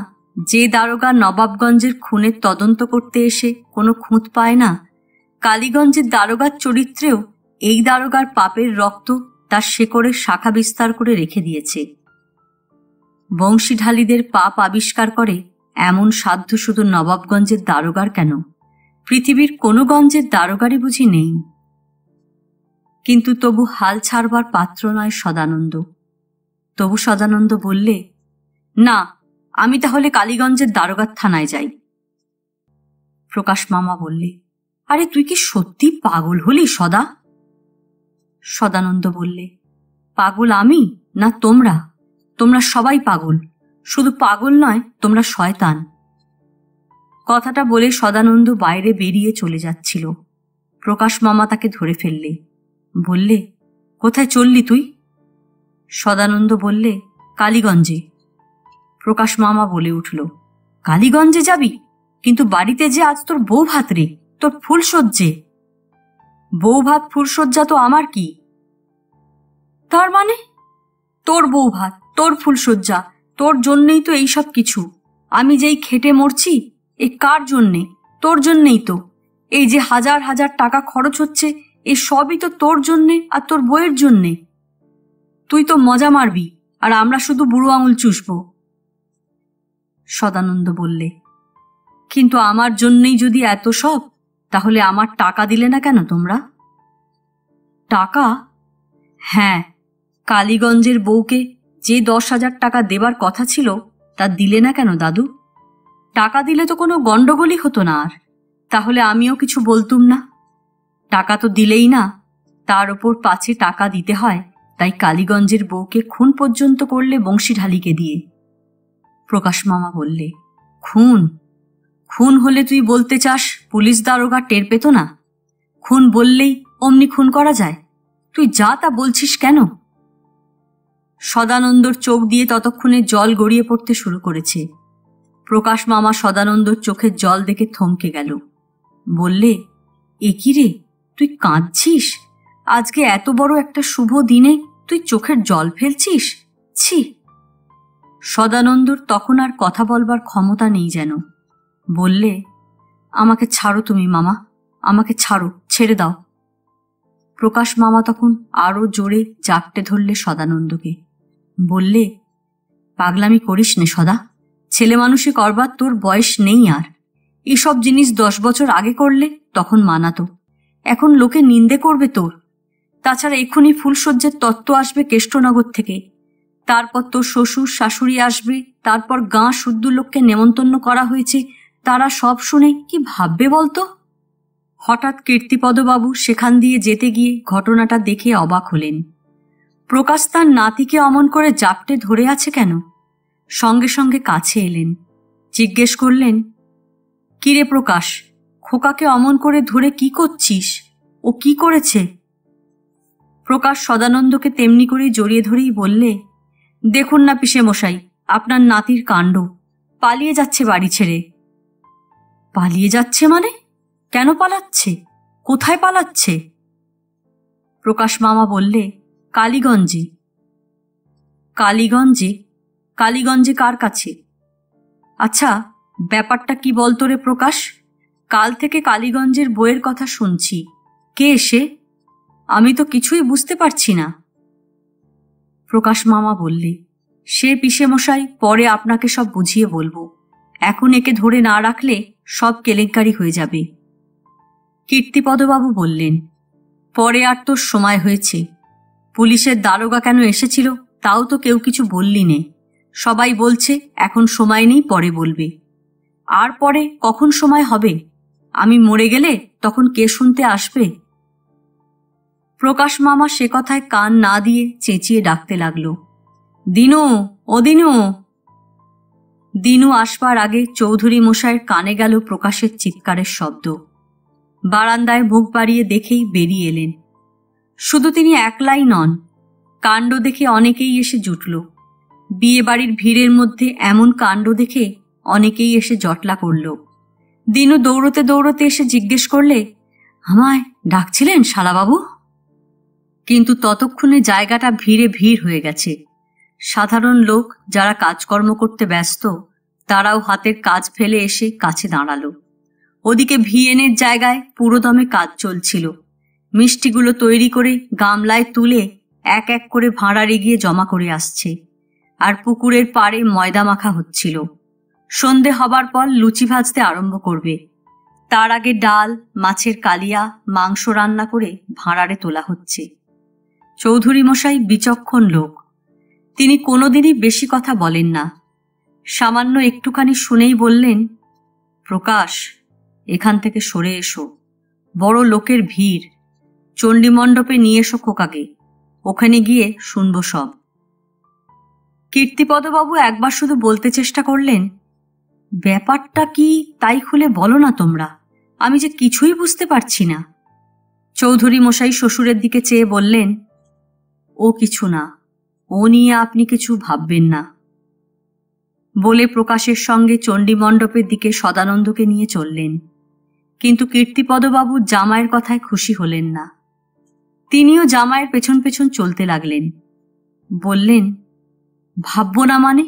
যে দারোগা নবাবগঞ্জের খুনের তদন্ত করতে এসে কোনো খুঁত পায় না, কালীগঞ্জের দারোগার চরিত্রেও এই দারোগার পাপের রক্ত তার শেকড়ের শাখা বিস্তার করে রেখে দিয়েছে। বংশীঢালিদের পাপ আবিষ্কার করে এমন সাধ্য শুধু নবাবগঞ্জের দারোগার কেন, পৃথিবীর কোনো গঞ্জের দারোগারই বুঝি নেই। কিন্তু তবু হাল ছাড়বার পাত্র নয় সদানন্দ। তবু সদানন্দ বললে, না, আমি তাহলে কালীগঞ্জের দারোগার থানায় যাই। প্রকাশ মামা বললে, আরে তুই কি সত্যি পাগল হলি সদা? সদানন্দ বললে, পাগল আমি না তোমরা? তোমরা সবাই পাগল। শুধু পাগল নয়, তোমরা শয়তান। কথাটা বলে সদানন্দ বাইরে বেরিয়ে চলে যাচ্ছিল। প্রকাশ মামা তাকে ধরে ফেললে। বললে, কোথায় চললি তুই? সদানন্দ বললে, কালীগঞ্জে। প্রকাশ মামা বলে উঠল, কালীগঞ্জে যাবি? কিন্তু বাড়িতে যে আজ তোর বউ ভাত রে, তোর ফুলসজ্জে। বউ ভাত ফুলসজ্জা তো আমার কি? তার মানে? তোর বউ ভাত, তোর ফুলসজ্জা, তোর জন্যেই তো এইসব কিছু। আমি যেই খেটে মরছি, এ কার জন্যে? তোর জন্যেই তো। এই যে হাজার হাজার টাকা খরচ হচ্ছে, এ সবই তো তোর জন্যে আর তোর বউয়ের জন্যে। তুই তো মজা মারবি আর আমরা শুধু বুড়ো আঙুল চুষবো। সদানন্দ বললে, কিন্তু আমার জন্যই যদি এত সব, তাহলে আমার টাকা দিলে না কেন তোমরা? টাকা? হ্যাঁ, কালীগঞ্জের বউকে যে 10,000 টাকা দেবার কথা ছিল তা দিলে না কেন দাদু? টাকা দিলে তো কোনো গন্ডগোলই হতো না আর, তাহলে আমিও কিছু বলতুম না। টাকা তো দিলেই না, তার ওপর পাছে টাকা দিতে হয়, তাই কালীগঞ্জের বউকে খুন পর্যন্ত করলে বংশীঢালিকে দিয়ে। প্রকাশ মামা বললে, খুন? খুন হলে তুই বলতে চাস পুলিশ দারোগা টের পেত না? খুন বললেই অমনি খুন করা যায়? তুই যা তা বলছিস কেন? সদানন্দর চোখ দিয়ে ততক্ষণে জল গড়িয়ে পড়তে শুরু করেছে। প্রকাশ মামা সদানন্দর চোখের জল দেখে থমকে গেল। বললে, এ কি রে, তুই কাঁদছিস? আজকে এত বড় একটা শুভ দিনে তুই চোখের জল ফেলছিস? ছি! সদানন্দর তখন আর কথা বলবার ক্ষমতা নেই যেন। বললে, আমাকে ছাড়ো তুমি মামা, আমাকে ছাড়ো, ছেড়ে দাও। প্রকাশ মামা তখন আরো জোরে জাপটে ধরলে সদানন্দকে। বললে, পাগলামি করিস নে সদা, ছেলে মানুষে করবার তোর বয়স নেই আর। এসব জিনিস 10 বছর আগে করলে তখন মানাতো, এখন লোকে নিন্দে করবে তোর। তাছাড়া এক্ষুনি ফুলশয্যের তত্ত্ব আসবে কেষ্টনগর থেকে, তারপর তোর শ্বশুর শাশুড়ি আসবে, তারপর গাঁ শুদ্ধ লোককে নেমন্তন্ন করা হয়েছে, তারা সব শুনে কি ভাববে বলতো? হঠাৎ কীর্তিপদবাবু সেখান দিয়ে যেতে গিয়ে ঘটনাটা দেখে অবাক হলেন। প্রকাশ তার নাতিকে অমন করে জাপটে ধরে আছে কেন? সঙ্গে সঙ্গে কাছে এলেন, জিজ্ঞেস করলেন, কিরে প্রকাশ, খোকাকে অমন করে ধরে কি করছিস? ও কি করেছে? প্রকাশ সদানন্দকে তেমনি করেই জড়িয়ে ধরেই বললে, দেখুন না পিসে মশাই, আপনার নাতির কাণ্ড, পালিয়ে যাচ্ছে বাড়ি ছেড়ে। পালিয়ে যাচ্ছে মানে? কেন পালাচ্ছে? কোথায় পালাচ্ছে? প্রকাশ মামা বললে, কালীগঞ্জে। কালীগঞ্জে? কালীগঞ্জে কার কাছে? আচ্ছা, ব্যাপারটা কি বলতো রে প্রকাশ? কাল থেকে কালীগঞ্জের বইয়ের কথা শুনছি। কে এসে? আমি তো কিছুই বুঝতে পারছি না। প্রকাশ মামা বললে, সে পিসে মশাই পরে আপনাকে সব বুঝিয়ে বলবো, এখন একে ধরে না রাখলে সব কেলেঙ্কারি হয়ে যাবে। কীর্তিপদবাবু বললেন, পরে আর তোর সময় হয়েছে। পুলিশের দারোগা কেন এসেছিল তাও তো কেউ কিছু বললি নে। সবাই বলছে এখন সময় নেই, পরে বলবে। আর পরে কখন সময় হবে? আমি মরে গেলে তখন কে শুনতে আসবে? প্রকাশ মামা সে কথায় কান না দিয়ে চেঁচিয়ে ডাকতে লাগলো, দিনু, ও দিনু। দিনু আসবার আগে চৌধুরী মশাইয়ের কানে গেল প্রকাশের চিৎকারের শব্দ। বারান্দায় মুখ বাড়িয়ে দেখেই বেরিয়ে এলেন। শুধু তিনি একলাই নন, কাণ্ড দেখে অনেকেই এসে জুটল। বিয়ে বাড়ির ভিড়ের মধ্যে এমন কাণ্ড দেখে অনেকেই এসে জটলা করল। দিনু দৌড়তে দৌড়তে এসে জিজ্ঞেস করলে, আমায় ডাকছিলেন শালাবাবু? কিন্তু ততক্ষণে জায়গাটা ভিড়ে ভিড় হয়ে গেছে। সাধারণ লোক যারা কাজকর্ম করতে ব্যস্ত, তারাও হাতের কাজ ফেলে এসে কাছে দাঁড়ালো। ওদিকে ভিএনের জায়গায় পুরোদমে কাজ চলছিল। মিষ্টিগুলো তৈরি করে গামলায় তুলে এক এক করে ভাঁড়ারে গিয়ে জমা করে আসছে, আর পুকুরের পাড়ে ময়দা মাখা হচ্ছিল। সন্ধে হবার পর লুচি ভাজতে আরম্ভ করবে। তার আগে ডাল, মাছের কালিয়া, মাংস রান্না করে ভাঁড়ারে তোলা হচ্ছে। চৌধুরী মশাই বিচক্ষণ লোক, তিনি কোনোদিনই বেশি কথা বলেন না। সামান্য একটুখানি শুনেই বললেন, প্রকাশ, এখান থেকে সরে এসো, বড় লোকের ভিড়। চণ্ডীমণ্ডপে নিয়ে এসো খোকাকে, ওখানে গিয়ে শুনব সব। কীর্তিপদবাবু একবার শুধু বলতে চেষ্টা করলেন, ব্যাপারটা কি তাই খুলে বলো না তোমরা, আমি যে কিছুই বুঝতে পারছি না। চৌধুরী মশাই শ্বশুরের দিকে চেয়ে বললেন, ও কিছু না, ও নিয়ে আপনি কিছু ভাববেন না। বলে প্রকাশের সঙ্গে চণ্ডীমণ্ডপের দিকে সদানন্দকে নিয়ে চললেন। কিন্তু কীর্তিপদবাবু জামাইয়ের কথায় খুশি হলেন না। তিনিও জামাইয়ের পেছন পেছন চলতে লাগলেন। বললেন, ভাববো না মানে?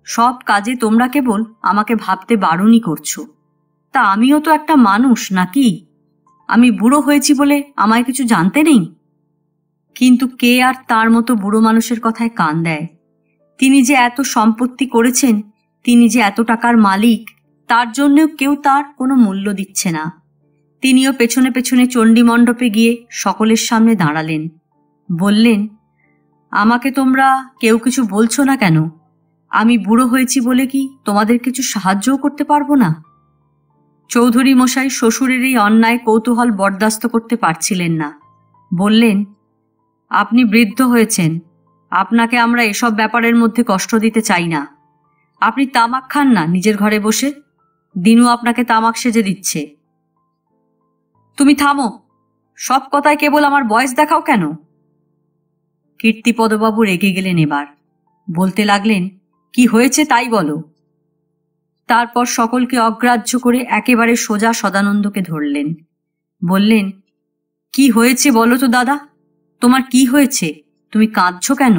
সব কাজে তোমরা কেবল আমাকে ভাবতে বারণই করছো। তা আমিও তো একটা মানুষ নাকি? আমি বুড়ো হয়েছি বলে আমায় কিছু জানতে নেই? কিন্তু কে আর তার মতো বুড়ো মানুষের কথায় কান দেয়? তিনি যে এত সম্পত্তি করেছেন, তিনি যে এত টাকার মালিক, তার জন্যও কেউ তার কোনো মূল্য দিচ্ছে না। তিনিও পেছনে পেছনে চণ্ডীমণ্ডপে গিয়ে সকলের সামনে দাঁড়ালেন। বললেন, আমাকে তোমরা কেউ কিছু বলছো না কেন? আমি বুড়ো হয়েছি বলে কি তোমাদের কিছু সাহায্যও করতে পারবো না? চৌধুরী মশাই শ্বশুরের এই অন্যায় কৌতূহল বরদাস্ত করতে পারছিলেন না। বললেন, আপনি বৃদ্ধ হয়েছেন, আপনাকে আমরা এসব ব্যাপারের মধ্যে কষ্ট দিতে চাই না। আপনি তামাক খান না নিজের ঘরে বসে? দিনু আপনাকে তামাক সেজে দিচ্ছে। তুমি থামো, সব কথায় কেবল আমার বয়স দেখাও কেন? কীর্তিপদবাবু রেগে গেলেন এবার। বলতে লাগলেন, কি হয়েছে তাই বলো। তারপর সকলকে অগ্রাহ্য করে একেবারে সোজা সদানন্দকে ধরলেন। বললেন, কি হয়েছে বলো তো দাদা, তোমার কি হয়েছে? তুমি কাঁদছো কেন?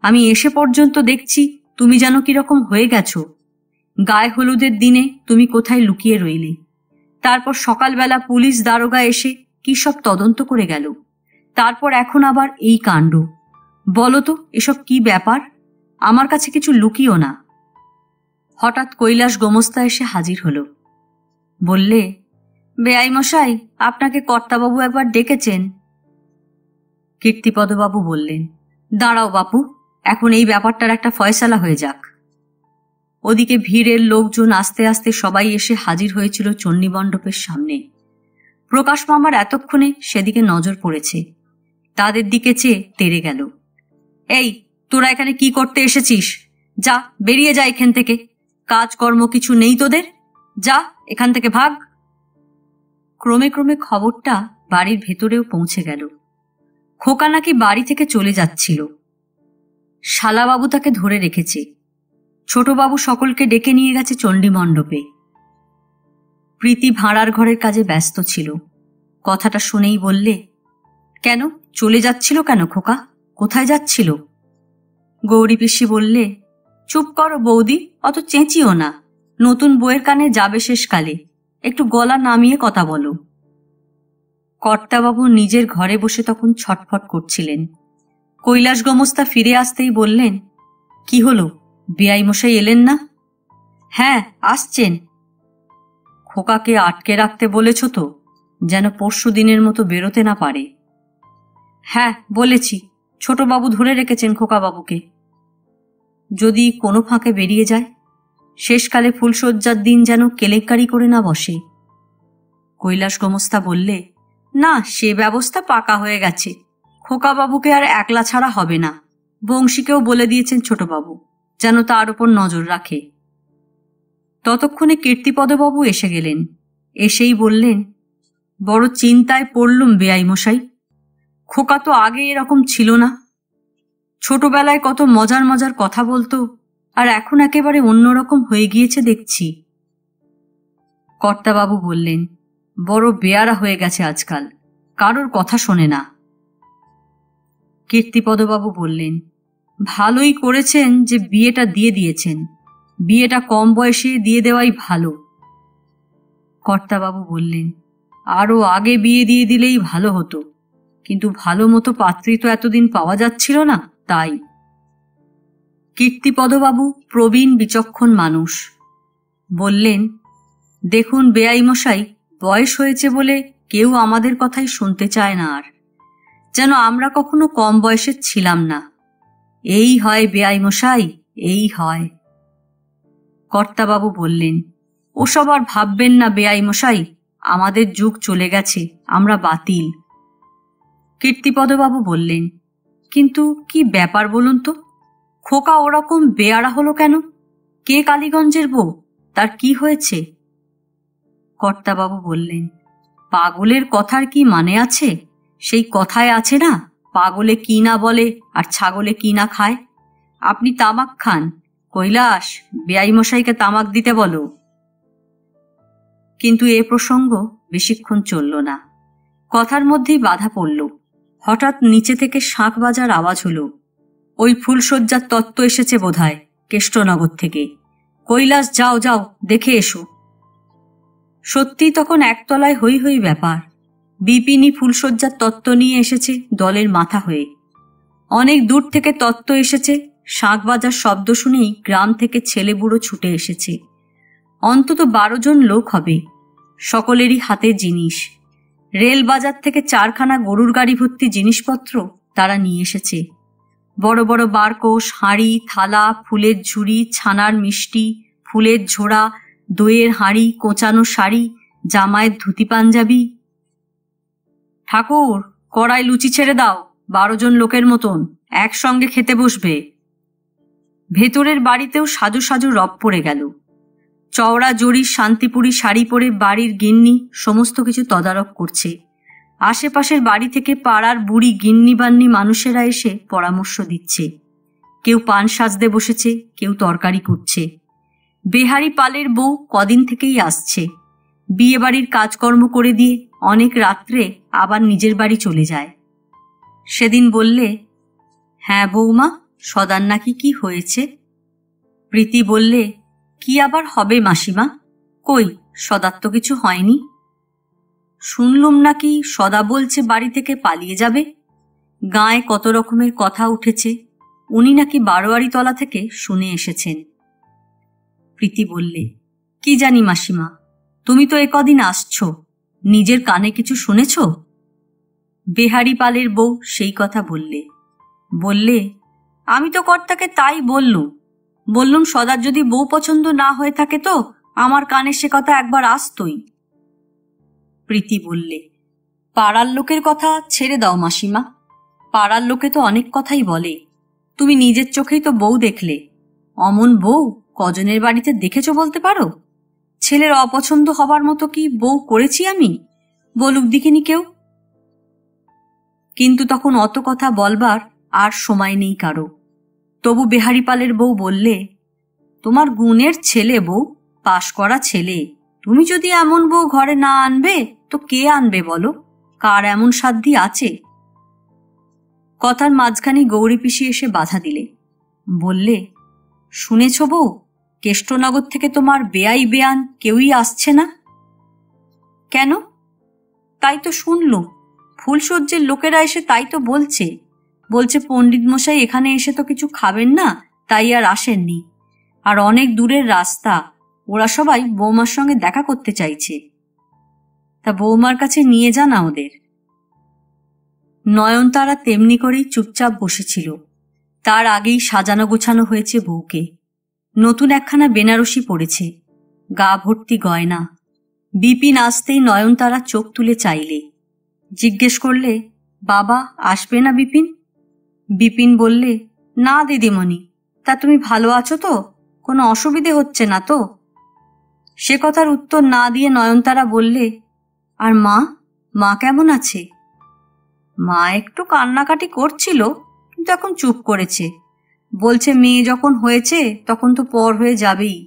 আমি এসে পর্যন্ত দেখছি তুমি যেন কিরকম হয়ে গেছো। গায়ে হলুদের দিনে তুমি কোথায় লুকিয়ে রইলে? তারপর সকালবেলা পুলিশ দারোগা এসে কি সব তদন্ত করে গেল, তারপর এখন আবার এই কাণ্ড। বলো তো এসব কি ব্যাপার? আমার কাছে কিছু লুকিও না। হঠাৎ কৈলাস গোমস্তা এসে হাজির হলো। বললে, বেআই মশাই, আপনাকে কর্তাবাবু একবার ডেকেছেন। কীর্তিপদবাবু বললেন, দাঁড়াও বাপু, এখন এই ব্যাপারটার একটা ফয়সালা হয়ে যাক। ওদিকে ভিড়ের লোকজন আস্তে আস্তে সবাই এসে হাজির হয়েছিল চণ্ডীমণ্ডপের সামনে। প্রকাশ মামার এতক্ষণে সেদিকে নজর পড়েছে, তাদের দিকে চেয়ে তেড়ে গেল। এই, তোরা এখানে কি করতে এসেছিস? যা, বেরিয়ে যা এখান থেকে। কাজকর্ম কিছু নেই তোদের? যা এখান থেকে ভাগ। ক্রমে ক্রমে খবরটা বাড়ির ভেতরেও পৌঁছে গেল। খোকা নাকি বাড়ি থেকে চলে যাচ্ছিল। শালাবাবু তাকে ধরে রেখেছে। ছোটবাবু সকলকে ডেকে নিয়ে গেছে চণ্ডীমণ্ডপে। প্রীতি ভাঁড়ার ঘরের কাজে ব্যস্ত ছিল। কথাটা শুনেই বললে, কেন চলে যাচ্ছিল কেন খোকা? কোথায় যাচ্ছিল? গৌরী পিসি বললে, চুপ করো বৌদি, অত চেঁচিও না। নতুন বউয়ের কানে যাবে শেষকালে, একটু গলা নামিয়ে কথা বলো। কর্তাবাবু নিজের ঘরে বসে তখন ছটফট করছিলেন। কৈলাস গোমস্তা ফিরে আসতেই বললেন, কি হলো, বেআই মশাই এলেন না? হ্যাঁ, আসছেন। খোকাকে আটকে রাখতে বলেছ তো, যেন পরশু দিনের মতো বেরোতে না পারে? হ্যাঁ বলেছি, ছোটবাবু ধরে রেখেছেন খোকাবাবুকে। যদি কোনো ফাঁকে বেরিয়ে যায়, শেষকালে ফুলশয্যার দিন যেন কেলেঙ্কারি করে না বসে। কৈলাস গোমস্তা বললে, না, সে ব্যবস্থা পাকা হয়ে গেছে। খোকাবাবুকে আর একলা ছাড়া হবে না। বংশীকেও বলে দিয়েছেন ছোটবাবু, যেন তার ওপর নজর রাখে। ততক্ষণে কীর্তিপদবাবু এসে গেলেন। এসেই বললেন, বড় চিন্তায় পড়লুম বেআই মশাই। খোকা তো আগে এরকম ছিল না। ছোটবেলায় কত মজার মজার কথা বলতো, আর এখন একেবারে অন্যরকম হয়ে গিয়েছে দেখছি। কর্তাবাবু বললেন, বড় বেয়ারা হয়ে গেছে আজকাল, কারোর কথা শোনে না। কীর্তিপদবাবু বললেন, ভালোই করেছেন যে বিয়েটা দিয়ে দিয়েছেন। বিয়েটা কম বয়সে দিয়ে দেওয়াই ভালো। কর্তাবাবু বললেন, আরো আগে বিয়ে দিয়ে দিলেই ভালো হতো, কিন্তু ভালো মতো পাত্রী তো এতদিন পাওয়া যাচ্ছিল না, তাই। কীর্তিপদবাবু প্রবীণ বিচক্ষণ মানুষ। বললেন, দেখুন বেআই মশাই, বয়স হয়েছে বলে কেউ আমাদের কথাই শুনতে চায় না আর, যেন আমরা কখনো কম বয়সের ছিলাম না। এই হয় বেআই মশাই, এই হয়। কর্তাবাবু বললেন, ওসব আর ভাববেন না বেআই মশাই, আমাদের যুগ চলে গেছে, আমরা বাতিল। কীর্তিপদবাবু বললেন, কিন্তু কি ব্যাপার বলুন তো, খোকা ওরকম বেয়ারা হলো কেন? কে কালীগঞ্জের বউ, তার কি হয়েছে? কর্তাবাবু বললেন, পাগলের কথার কি মানে আছে? সেই কথায় আছে না, পাগলে কি না বলে আর ছাগলে কি না খায়। আপনি তামাক খান, কৈলাস, বেআই মশাইকে তামাক দিতে বলো। কিন্তু এ প্রসঙ্গ বেশিক্ষণ চলল না। কথার মধ্যেই বাধা পড়ল। হঠাৎ নিচে থেকে শাঁখ বাজার আওয়াজ হলো। ওই ফুলশয্যার তত্ত্ব এসেছে বোধহয় কেষ্টনগর থেকে। কৈলাস, যাও যাও, দেখে এসো। সত্যি তখন একতলায় হই হই ব্যাপার। বিপিনী ফুলশয্যার তত্ত্ব নিয়ে এসেছে দলের মাথা হয়ে। অনেক দূর থেকে তত্ত্ব এসেছে। শাঁখ বাজার শব্দ শুনেই গ্রাম থেকে ছেলে বুড়ো ছুটে এসেছে। অন্তত 12 জন লোক হবে, সকলেরই হাতের জিনিস। রেল বাজার থেকে 4খানা গরুর গাড়ি ভর্তি জিনিসপত্র তারা নিয়ে এসেছে। বড় বড় বারকোশ, হাঁড়ি, থালা, ফুলের ঝুড়ি, ছানার মিষ্টি, ফুলের ঝোড়া, দইয়ের হাঁড়ি, কোঁচানো শাড়ি, জামাইয়ের ধুতি পাঞ্জাবি। ঠাকুর, কড়াই লুচি ছেড়ে দাও, 12 জন লোকের মতন একসঙ্গে খেতে বসবে। ভেতরের বাড়িতেও সাজু সাজু রব পড়ে গেল। চওড়া জরির শান্তিপুরি শাড়ি পরে বাড়ির গিন্নি সমস্ত কিছু তদারক করছে। আশেপাশের বাড়ি থেকে পাড়ার বুড়ি গিন্নি বান্নি মানুষেরা এসে পরামর্শ দিচ্ছে। কেউ পান সাজতে বসেছে, কেউ তরকারি করছে। বেহারি পালের বউ কদিন থেকেই আসছে। বিয়ে বাড়ির কাজকর্ম করে দিয়ে অনেক রাত্রে আবার নিজের বাড়ি চলে যায়। সেদিন বললে, হ্যাঁ বৌমা, সদার নাকি কি হয়েছে? প্রীতি বললে, কি আবার হবে মাসিমা? কই, সদার তো কিছু হয়নি। শুনলুম নাকি সদা বলছে বাড়ি থেকে পালিয়ে যাবে। গাঁয়ে কত রকমের কথা উঠেছে, উনি নাকি বারোয়ারিতলা থেকে শুনে এসেছেন। প্রীতি বললে, কি জানি মাসিমা, তুমি তো একদিন আসছো, নিজের কানে কিছু শুনেছ? বেহারি পালের বউ সেই কথা বললে, আমি তো কর্তাকে তাই বললুম সদার যদি বউ পছন্দ না হয়ে থাকে তো আমার কানে সে কথা একবার আসতই। প্রীতি বললে, পাড়ার লোকের কথা ছেড়ে দাও মাসিমা, পাড়ার লোকে তো অনেক কথাই বলে, তুমি নিজের চোখেই তো বউ দেখলে। অমন বউ কজনের বাড়িতে দেখেছ বলতে পারো? ছেলের অপছন্দ হবার মতো কি বউ করেছি আমি? বলুক দেখিনি কেউ। কিন্তু তখন অত কথা বলবার আর সময় নেই কারো। তবু বেহারি পালের বউ বললে, তোমার গুণের ছেলে বউ, পাশ করা ছেলে, তুমি যদি এমন বউ ঘরে না আনবে তো কে আনবে বলো? কার এমন সাধ্যি আছে? কথার মাঝখানে গৌরী পিসি এসে বাধা দিলে। বললে, শুনেছ বউ, কেষ্টনগর থেকে তোমার বেয়াই বেয়ান কেউই আসছে না? কেন? তাই তো শুনলুম, ফুলসজ্জের লোকেরা এসে তাই তো বলছে পণ্ডিত মশাই এখানে এসে তো কিছু খাবেন না, তাই আর আসেননি। আর অনেক দূরের রাস্তা, ওরা সবাই বৌমার সঙ্গে দেখা করতে চাইছে। তা বৌমার কাছে নিয়ে যা না ওদের। নয়নতারা তেমনি করেই চুপচাপ বসেছিল। তার আগেই সাজানো গোছানো হয়েছে বউকে। নতুন একখানা বেনারসি পড়েছে, গা ভর্তি গয়না। বিপিন আসতেই নয়নতারা চোখ তুলে চাইলে। জিজ্ঞেস করলে, বাবা আসবে না বিপিন? বিপিন বললে, না দিদিমণি। তা তুমি ভালো আছো তো? কোনো অসুবিধে হচ্ছে না তো? সে কথার উত্তর না দিয়ে নয়নতারা বললে, আর মা কেমন আছে? মা একটু কান্নাকাটি করছিল, কিন্তু এখন চুপ করেছে। বলছে মেয়ে যখন হয়েছে তখন তো পর হয়ে যাবেই।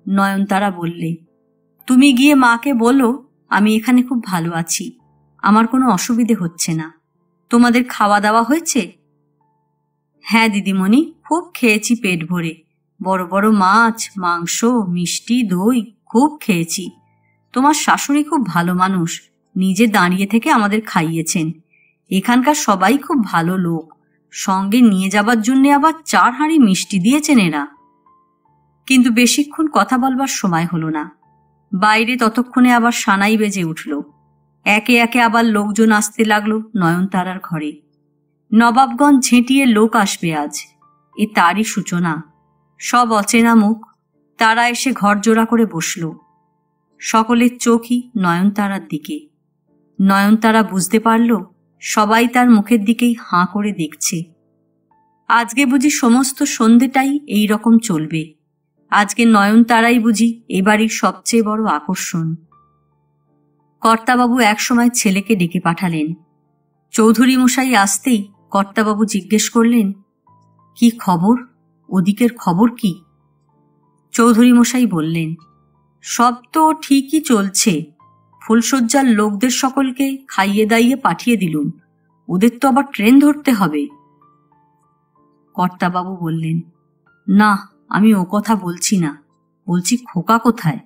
নয়নতারা বললে, তুমি গিয়ে মাকে বলো আমি এখানে খুব ভালো আছি, আমার কোনো অসুবিধে হচ্ছে না। তোমাদের খাওয়া দাওয়া হয়েছে? হ্যাঁ দিদিমণি, খুব খেয়েছি পেট ভরে। বড় বড় মাছ, মাংস, মিষ্টি, দই খুব খেয়েছি। তোমার শাশুড়ি খুব ভালো মানুষ, নিজে দাঁড়িয়ে থেকে আমাদের খাইয়েছেন। এখানকার সবাই খুব ভালো লোক, সঙ্গে নিয়ে যাবার জন্য আবার 4 হাঁড়ি মিষ্টি দিয়েছেন এরা। কিন্তু বেশিক্ষণ কথা বলবার সময় হলো না। বাইরে ততক্ষণে আবার সানাই বেজে উঠল। একে একে আবার লোকজন আসতে লাগলো নয়নতারার ঘরে। নবাবগঞ্জ ঝেঁটিয়ে লোক আসবে আজ, এ তারই সূচনা। সব অচেনা মুখ, তারা এসে ঘর জোড়া করে বসল। সকলের চোখই নয়নতারার দিকে। নয়নতারা বুঝতে পারল সবাই তার মুখের দিকেই হাঁ করে দেখছে। আজকে বুঝি সমস্ত সন্ধেটাই এই রকম চলবে। আজকে নয়নতারাই বুঝি এ বাড়ির সবচেয়ে বড় আকর্ষণ। কর্তাবাবু একসময় ছেলেকে ডেকে পাঠালেন। চৌধুরী মশাই আসতেই কর্তাবাবু জিজ্ঞেস করলেন, কি খবর? ওদিকের খবর কি? চৌধুরী মশাই বললেন, সব তো ঠিকই চলছে। ফুলশয্যার লোকদের সকলকে খাইয়ে দাইয়ে পাঠিয়ে দিলুম, ওদের তো আবার ট্রেন ধরতে হবে। কর্তাবাবু বললেন, না, আমি ও কথা বলছি না, বলছি খোকা কোথায়?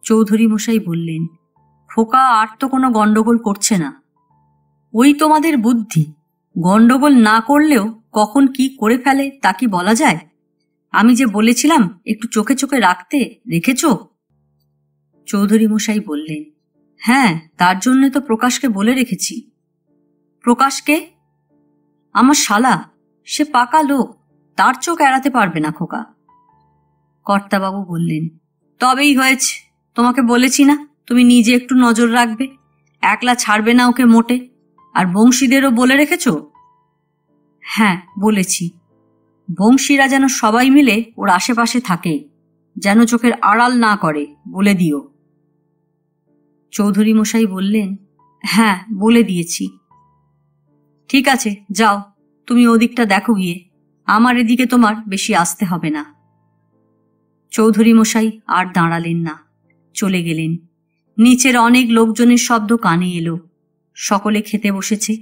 চৌধুরী মশাই বললেন, খোকা আর তো কোনো গন্ডগোল করছে না। ওই তোমাদের বুদ্ধি, গন্ডগোল না করলেও কখন কি করে ফেলে তা কি বলা যায়? আমি যে বলেছিলাম একটু চোখে চোখে রাখতে, রেখেছ? চৌধুরী মশাই বললেন, হ্যাঁ, তার জন্য তো প্রকাশকে বলে রেখেছি। প্রকাশকে? আমার শালা, সে পাকা লোক, তার চোখ এড়াতে পারবে না খোকা। কর্তাবাবু বললেন, তবেই হয়েছে। তোমাকে বলেছি না তুমি নিজে একটু নজর রাখবে, একলা ছাড়বে না ওকে মোটে। আর বংশীদেরও বলে রেখেছ? হ্যাঁ বলেছি, বংশীরা যেন সবাই মিলে ওর আশেপাশে থাকে, যেন চোখের আড়াল না করে, বলে দিও। চৌধুরী মশাই বললেন, হ্যাঁ বলে দিয়েছি। ঠিক আছে, যাও, তুমি ওদিকটা দেখো গিয়ে, আমার এদিকে তোমার বেশি আসতে হবে না। চৌধুরী মশাই আর দাঁড়ালেন না, চলে গেলেন। নিচের অনেক লোকজনের শব্দ কানে এলো। সকলে খেতে বসেছে।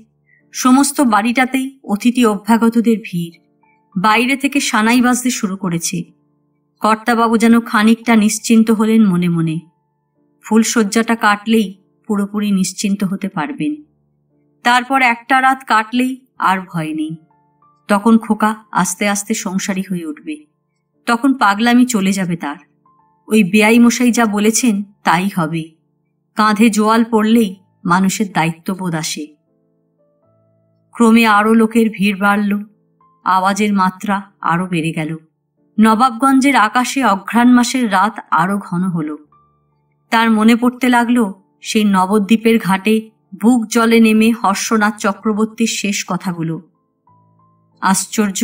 সমস্ত বাড়িটাতেই অতিথি অভ্যাগতদের ভিড়। বাইরে থেকে সানাই বাজতে শুরু করেছে। কর্তাবাবু যেন খানিকটা নিশ্চিন্ত হলেন মনে মনে। ফুলশয্যাটা কাটলেই পুরোপুরি নিশ্চিন্ত হতে পারবেন। তারপর একটা রাত কাটলেই আর ভয় নেই। তখন খোকা আস্তে আস্তে সংসারী হয়ে উঠবে। তখন পাগলামি চলে যাবে তার। ওই বেয়াই মশাই যা বলেছেন তাই হবে। কাঁধে জোয়াল পড়লেই মানুষের দায়িত্ববোধ আসে। ক্রমে আরও লোকের ভিড় বাড়ল। আওয়াজের মাত্রা আরও বেড়ে গেল। নবাবগঞ্জের আকাশে অঘ্রাণ মাসের রাত আরও ঘন হল। তার মনে পড়তে লাগল সেই নবদ্বীপের ঘাটে বুক জলে নেমে হর্ষনাথ চক্রবর্তীর শেষ কথাগুলো। আশ্চর্য,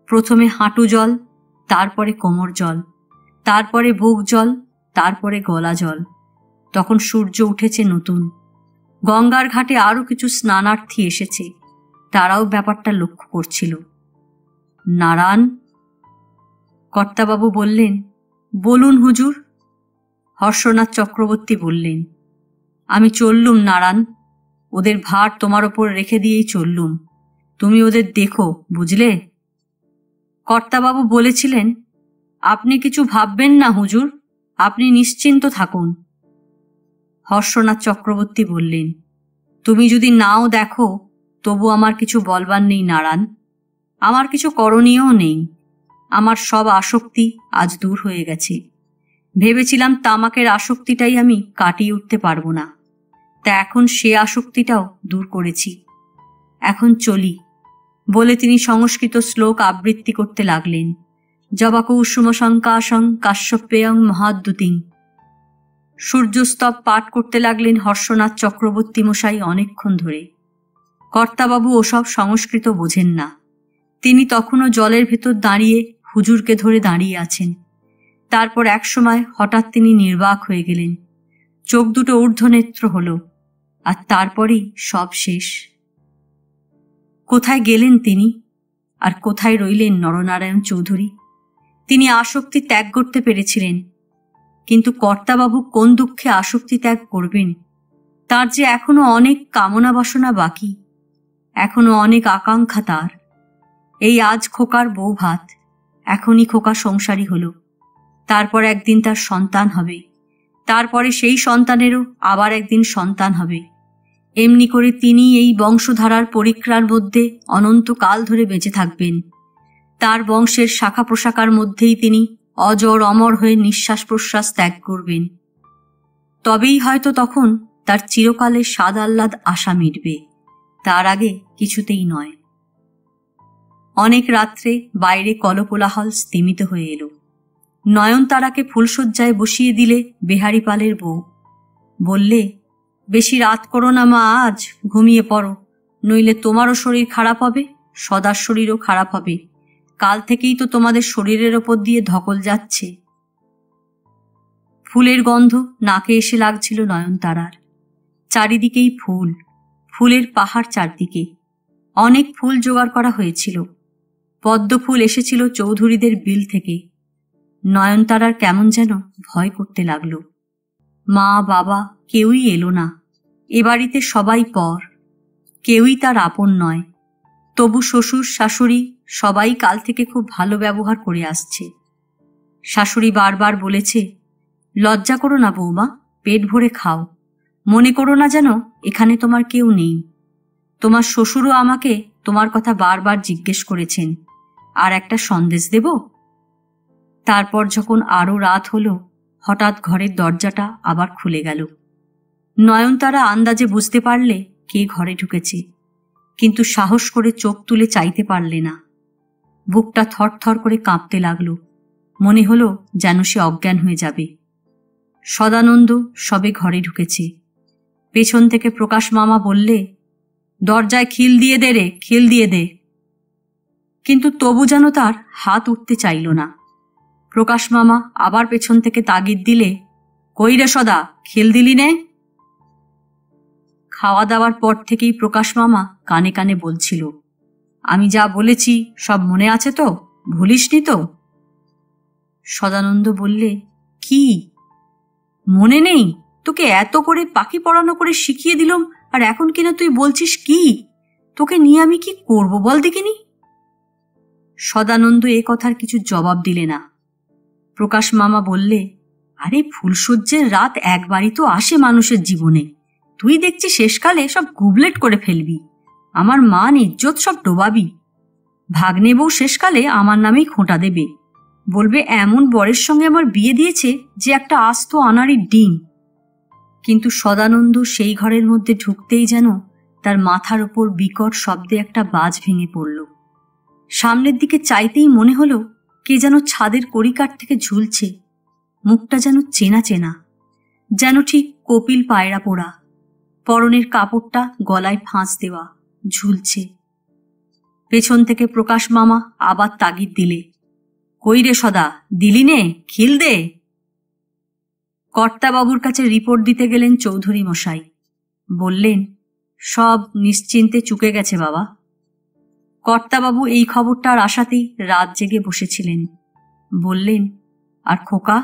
প্রথমে হাঁটু জল, তারপরে কোমর জল, তারপরে বুক জল, তারপরে গলা জল। তখন সূর্য উঠেছে নতুন। গঙ্গার ঘাটে আরও কিছু স্নানার্থী এসেছে। তারাও ব্যাপারটা লক্ষ্য করছিল। নারায়ণ, কর্তাবাবু বললেন, বলুন হুজুর। হর্ষনাথ চক্রবর্তী বললেন, আমি চললুম নারায়ণ, ওদের ভার তোমার ওপর রেখে দিয়েই চললুম। তুমি ওদের দেখো, বুঝলে? কর্তাবাবু বলেছিলেন, আপনি কিছু ভাববেন না হুজুর, আপনি নিশ্চিন্ত থাকুন। হর্ষনাথ চক্রবর্তী বললেন, তুমি যদি নাও দেখো তবু আমার কিছু বলবার নেই নারায়ণ, আমার কিছু করণীয়ও নেই। আমার সব আসক্তি আজ দূর হয়ে গেছে। ভেবেছিলাম তামাকের আসক্তিটাই আমি কাটিয়ে উঠতে পারবো না, তা এখন সে আসক্তিটাও দূর করেছি। এখন চলি। বলে তিনি সংস্কৃত শ্লোক আবৃত্তি করতে লাগলেন। জবাকুসুম শঙ্কাশং কাশ্যপেয়ং মহাদ্যুতিং। সূর্যস্তব পাঠ করতে লাগলেন হর্ষনাথ চক্রবর্তী মশাই অনেকক্ষণ ধরে। কর্তাবাবু ওসব সংস্কৃত বোঝেন না। তিনি তখনও জলের ভেতর দাঁড়িয়ে হুজুরকে ধরে দাঁড়িয়ে আছেন। তারপর একসময় হঠাৎ তিনি নির্বাক হয়ে গেলেন। চোখ দুটো ঊর্ধ্বনেত্র হল, আর তারপরেই সব শেষ। কোথায় গেলেন তিনি, আর কোথায় রইলেন নরনারায়ণ চৌধুরী? তিনি আসক্তি ত্যাগ করতে পেরেছিলেন, কিন্তু কর্তাবাবু কোন দুঃখে আসক্তি ত্যাগ করবেন? তার যে এখনো অনেক কামনা বাসনা বাকি, এখনো অনেক আকাঙ্ক্ষা তার। এই আজ খোকার বউ ভাত, এখনই খোকা সংসারী হলো। তারপর একদিন তার সন্তান হবে, তারপরে সেই সন্তানেরও আবার একদিন সন্তান হবে। এমনি করে তিনি এই বংশধারার পরিক্রার মধ্যে অনন্তকাল ধরে বেঁচে থাকবেন। তার বংশের শাখা প্রশাখার মধ্যেই তিনি অজর অমর হয়ে নিঃশ্বাস প্রশ্বাস ত্যাগ করবেন। তবেই হয়তো তখন তার চিরকালের স্বাদ আহ্লাদ আশা মিটবে, তার আগে কিছুতেই নয়। অনেক রাত্রে বাইরে কলকোলাহল স্তিমিত হয়ে এলো। নয়নতারাকে ফুলশয্যায় বসিয়ে দিলে বেহারি পালের বউ। বললে, বেশি রাত করো না মা, আজ ঘুমিয়ে পড়ো, নইলে তোমারও শরীর খারাপ হবে, সদার শরীরও খারাপ হবে। কাল থেকেই তো তোমাদের শরীরের ওপর দিয়ে ধকল যাচ্ছে। ফুলের গন্ধ নাকে এসে লাগছিল নয়নতারার। চারিদিকেই ফুল, ফুলের পাহাড় চারদিকে। অনেক ফুল জোগাড় করা হয়েছিল। পদ্ম ফুল এসেছিল চৌধুরীদের বিল থেকে। নয়নতারার কেমন যেন ভয় করতে লাগল। মা বাবা কেউই এলো না। এ বাড়িতে সবাই পর, কেউই তার আপন নয়। তবু শ্বশুর শাশুড়ি সবাই কাল থেকে খুব ভালো ব্যবহার করে আসছে। শাশুড়ি বারবার বলেছে, লজ্জা করো না বৌমা, পেট ভরে খাও, মনে করো না যেন এখানে তোমার কেউ নেই। তোমার শ্বশুরও আমাকে তোমার কথা বারবার জিজ্ঞেস করেছেন, আর একটা সন্দেশ দেব? তারপর যখন আরো রাত হলো, হঠাৎ ঘরের দরজাটা আবার খুলে গেল। নয়নতারা আন্দাজে বুঝতে পারলে কে ঘরে ঢুকেছে। কিন্তু সাহস করে চোখ তুলে চাইতে পারলে না। বুকটা থরথর করে কাঁপতে লাগলো। মনে হলো যেন সে অজ্ঞান হয়ে যাবে। সদানন্দ সবে ঘরে ঢুকেছে। পেছন থেকে প্রকাশ মামা বললে, দরজায় খিল দিয়ে দে রে, খিল দিয়ে দে। কিন্তু তবু যেন তার হাত উঠতে চাইল না। প্রকাশ মামা আবার পেছন থেকে তাগিদ দিলে, কই রে সদা, খিল দিলি নে? খাওয়া দাওয়ার পর থেকেই প্রকাশ মামা কানে কানে বলছিল, আমি যা বলেছি সব মনে আছে তো? ভুলিসনি তো? সদানন্দ বললে, কি মনে নেই? তোকে এত করে পাখি পড়ানো করে শিখিয়ে দিলাম, আর এখন কিনা তুই বলছিস কি? তোকে নিয়ে আমি কি করব বল দেখিনি? সদানন্দ এ কথার কিছু জবাব দিলে না। প্রকাশ মামা বললে, আরে ফুলসজ্জের রাত একবারই তো আসে মানুষের জীবনে, তুই দেখছি শেষকালে সব গুবলেট করে ফেলবি, আমার মান ইজ্জত সব ডোবাবি। ভাগ্নে বউ শেষকালে আমার নামেই খোঁটা দেবে, বলবে এমন বরের সঙ্গে আমার বিয়ে দিয়েছে যে একটা আস্ত আনাড়ির ডিম। কিন্তু সদানন্দ সেই ঘরের মধ্যে ঢুকতেই যেন তার মাথার ওপর বিকট শব্দে একটা বাজ ভেঙে পড়ল। সামনের দিকে চাইতেই মনে হলো কে যেন ছাদের কড়িকাঠ থেকে ঝুলছে। মুখটা যেন চেনা চেনা, যেন ঠিক কপিল পায়রা পোড়া। পরনের কাপড়টা গলায় ফাঁস দেওয়া, ঝুলছে। পেছন থেকে প্রকাশ মামা আবার তাগিদ দিলে, কই রে সদা, দিলি নে, খিল দে। কর্তাবাবুর কাছে রিপোর্ট দিতে গেলেন চৌধুরী মশাই। বললেন, সব নিশ্চিন্তে চুকে গেছে বাবা। কর্তাবাবু এই খবরটার আশাতেই রাত জেগে বসেছিলেন। বললেন, আর খোকা?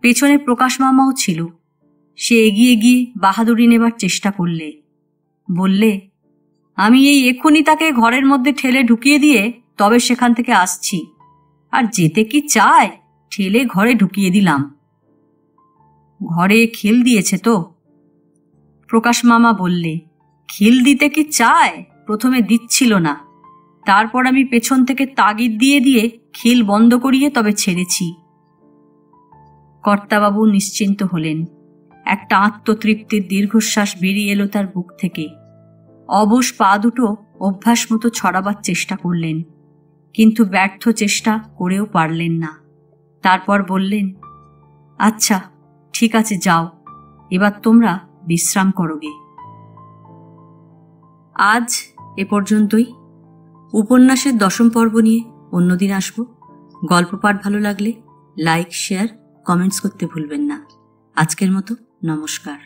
পেছনে প্রকাশ মামাও ছিল। সে এগিয়ে গিয়ে বাহাদুরি নেবার চেষ্টা করলে। বললে, আমি এই এক্ষুনি তাকে ঘরের মধ্যে ঠেলে ঢুকিয়ে দিয়ে তবে সেখান থেকে আসছি, আর যেতে কি চায় ঠেলে ঘরে ঢুকিয়ে দিলাম। ঘরে খিল দিয়েছে তো? প্রকাশ মামা বললে, খিল দিতে কি চায়? প্রথমে দিচ্ছিল না, তারপর আমি পেছন থেকে তাগিদ দিয়ে দিয়ে খিল বন্ধ করিয়ে তবে ছেড়েছি। কর্তাবাবু নিশ্চিন্ত হলেন। একটা আত্মতৃপ্তির দীর্ঘশ্বাস বেরিয়ে এলো তার বুক থেকে। অবশ পা দুটো অভ্যাস মতো ছড়াবার চেষ্টা করলেন, কিন্তু ব্যর্থ চেষ্টা করেও পারলেন না। তারপর বললেন, আচ্ছা ঠিক আছে, যাও, এবার তোমরা বিশ্রাম করোগে। আজ এ পর্যন্তই। উপন্যাসের 10ম পর্ব নিয়ে অন্যদিন আসব। গল্প পাঠ ভালো লাগলে লাইক, শেয়ার, কমেন্টস করতে ভুলবেন না। আজকের মতো নমস্কার।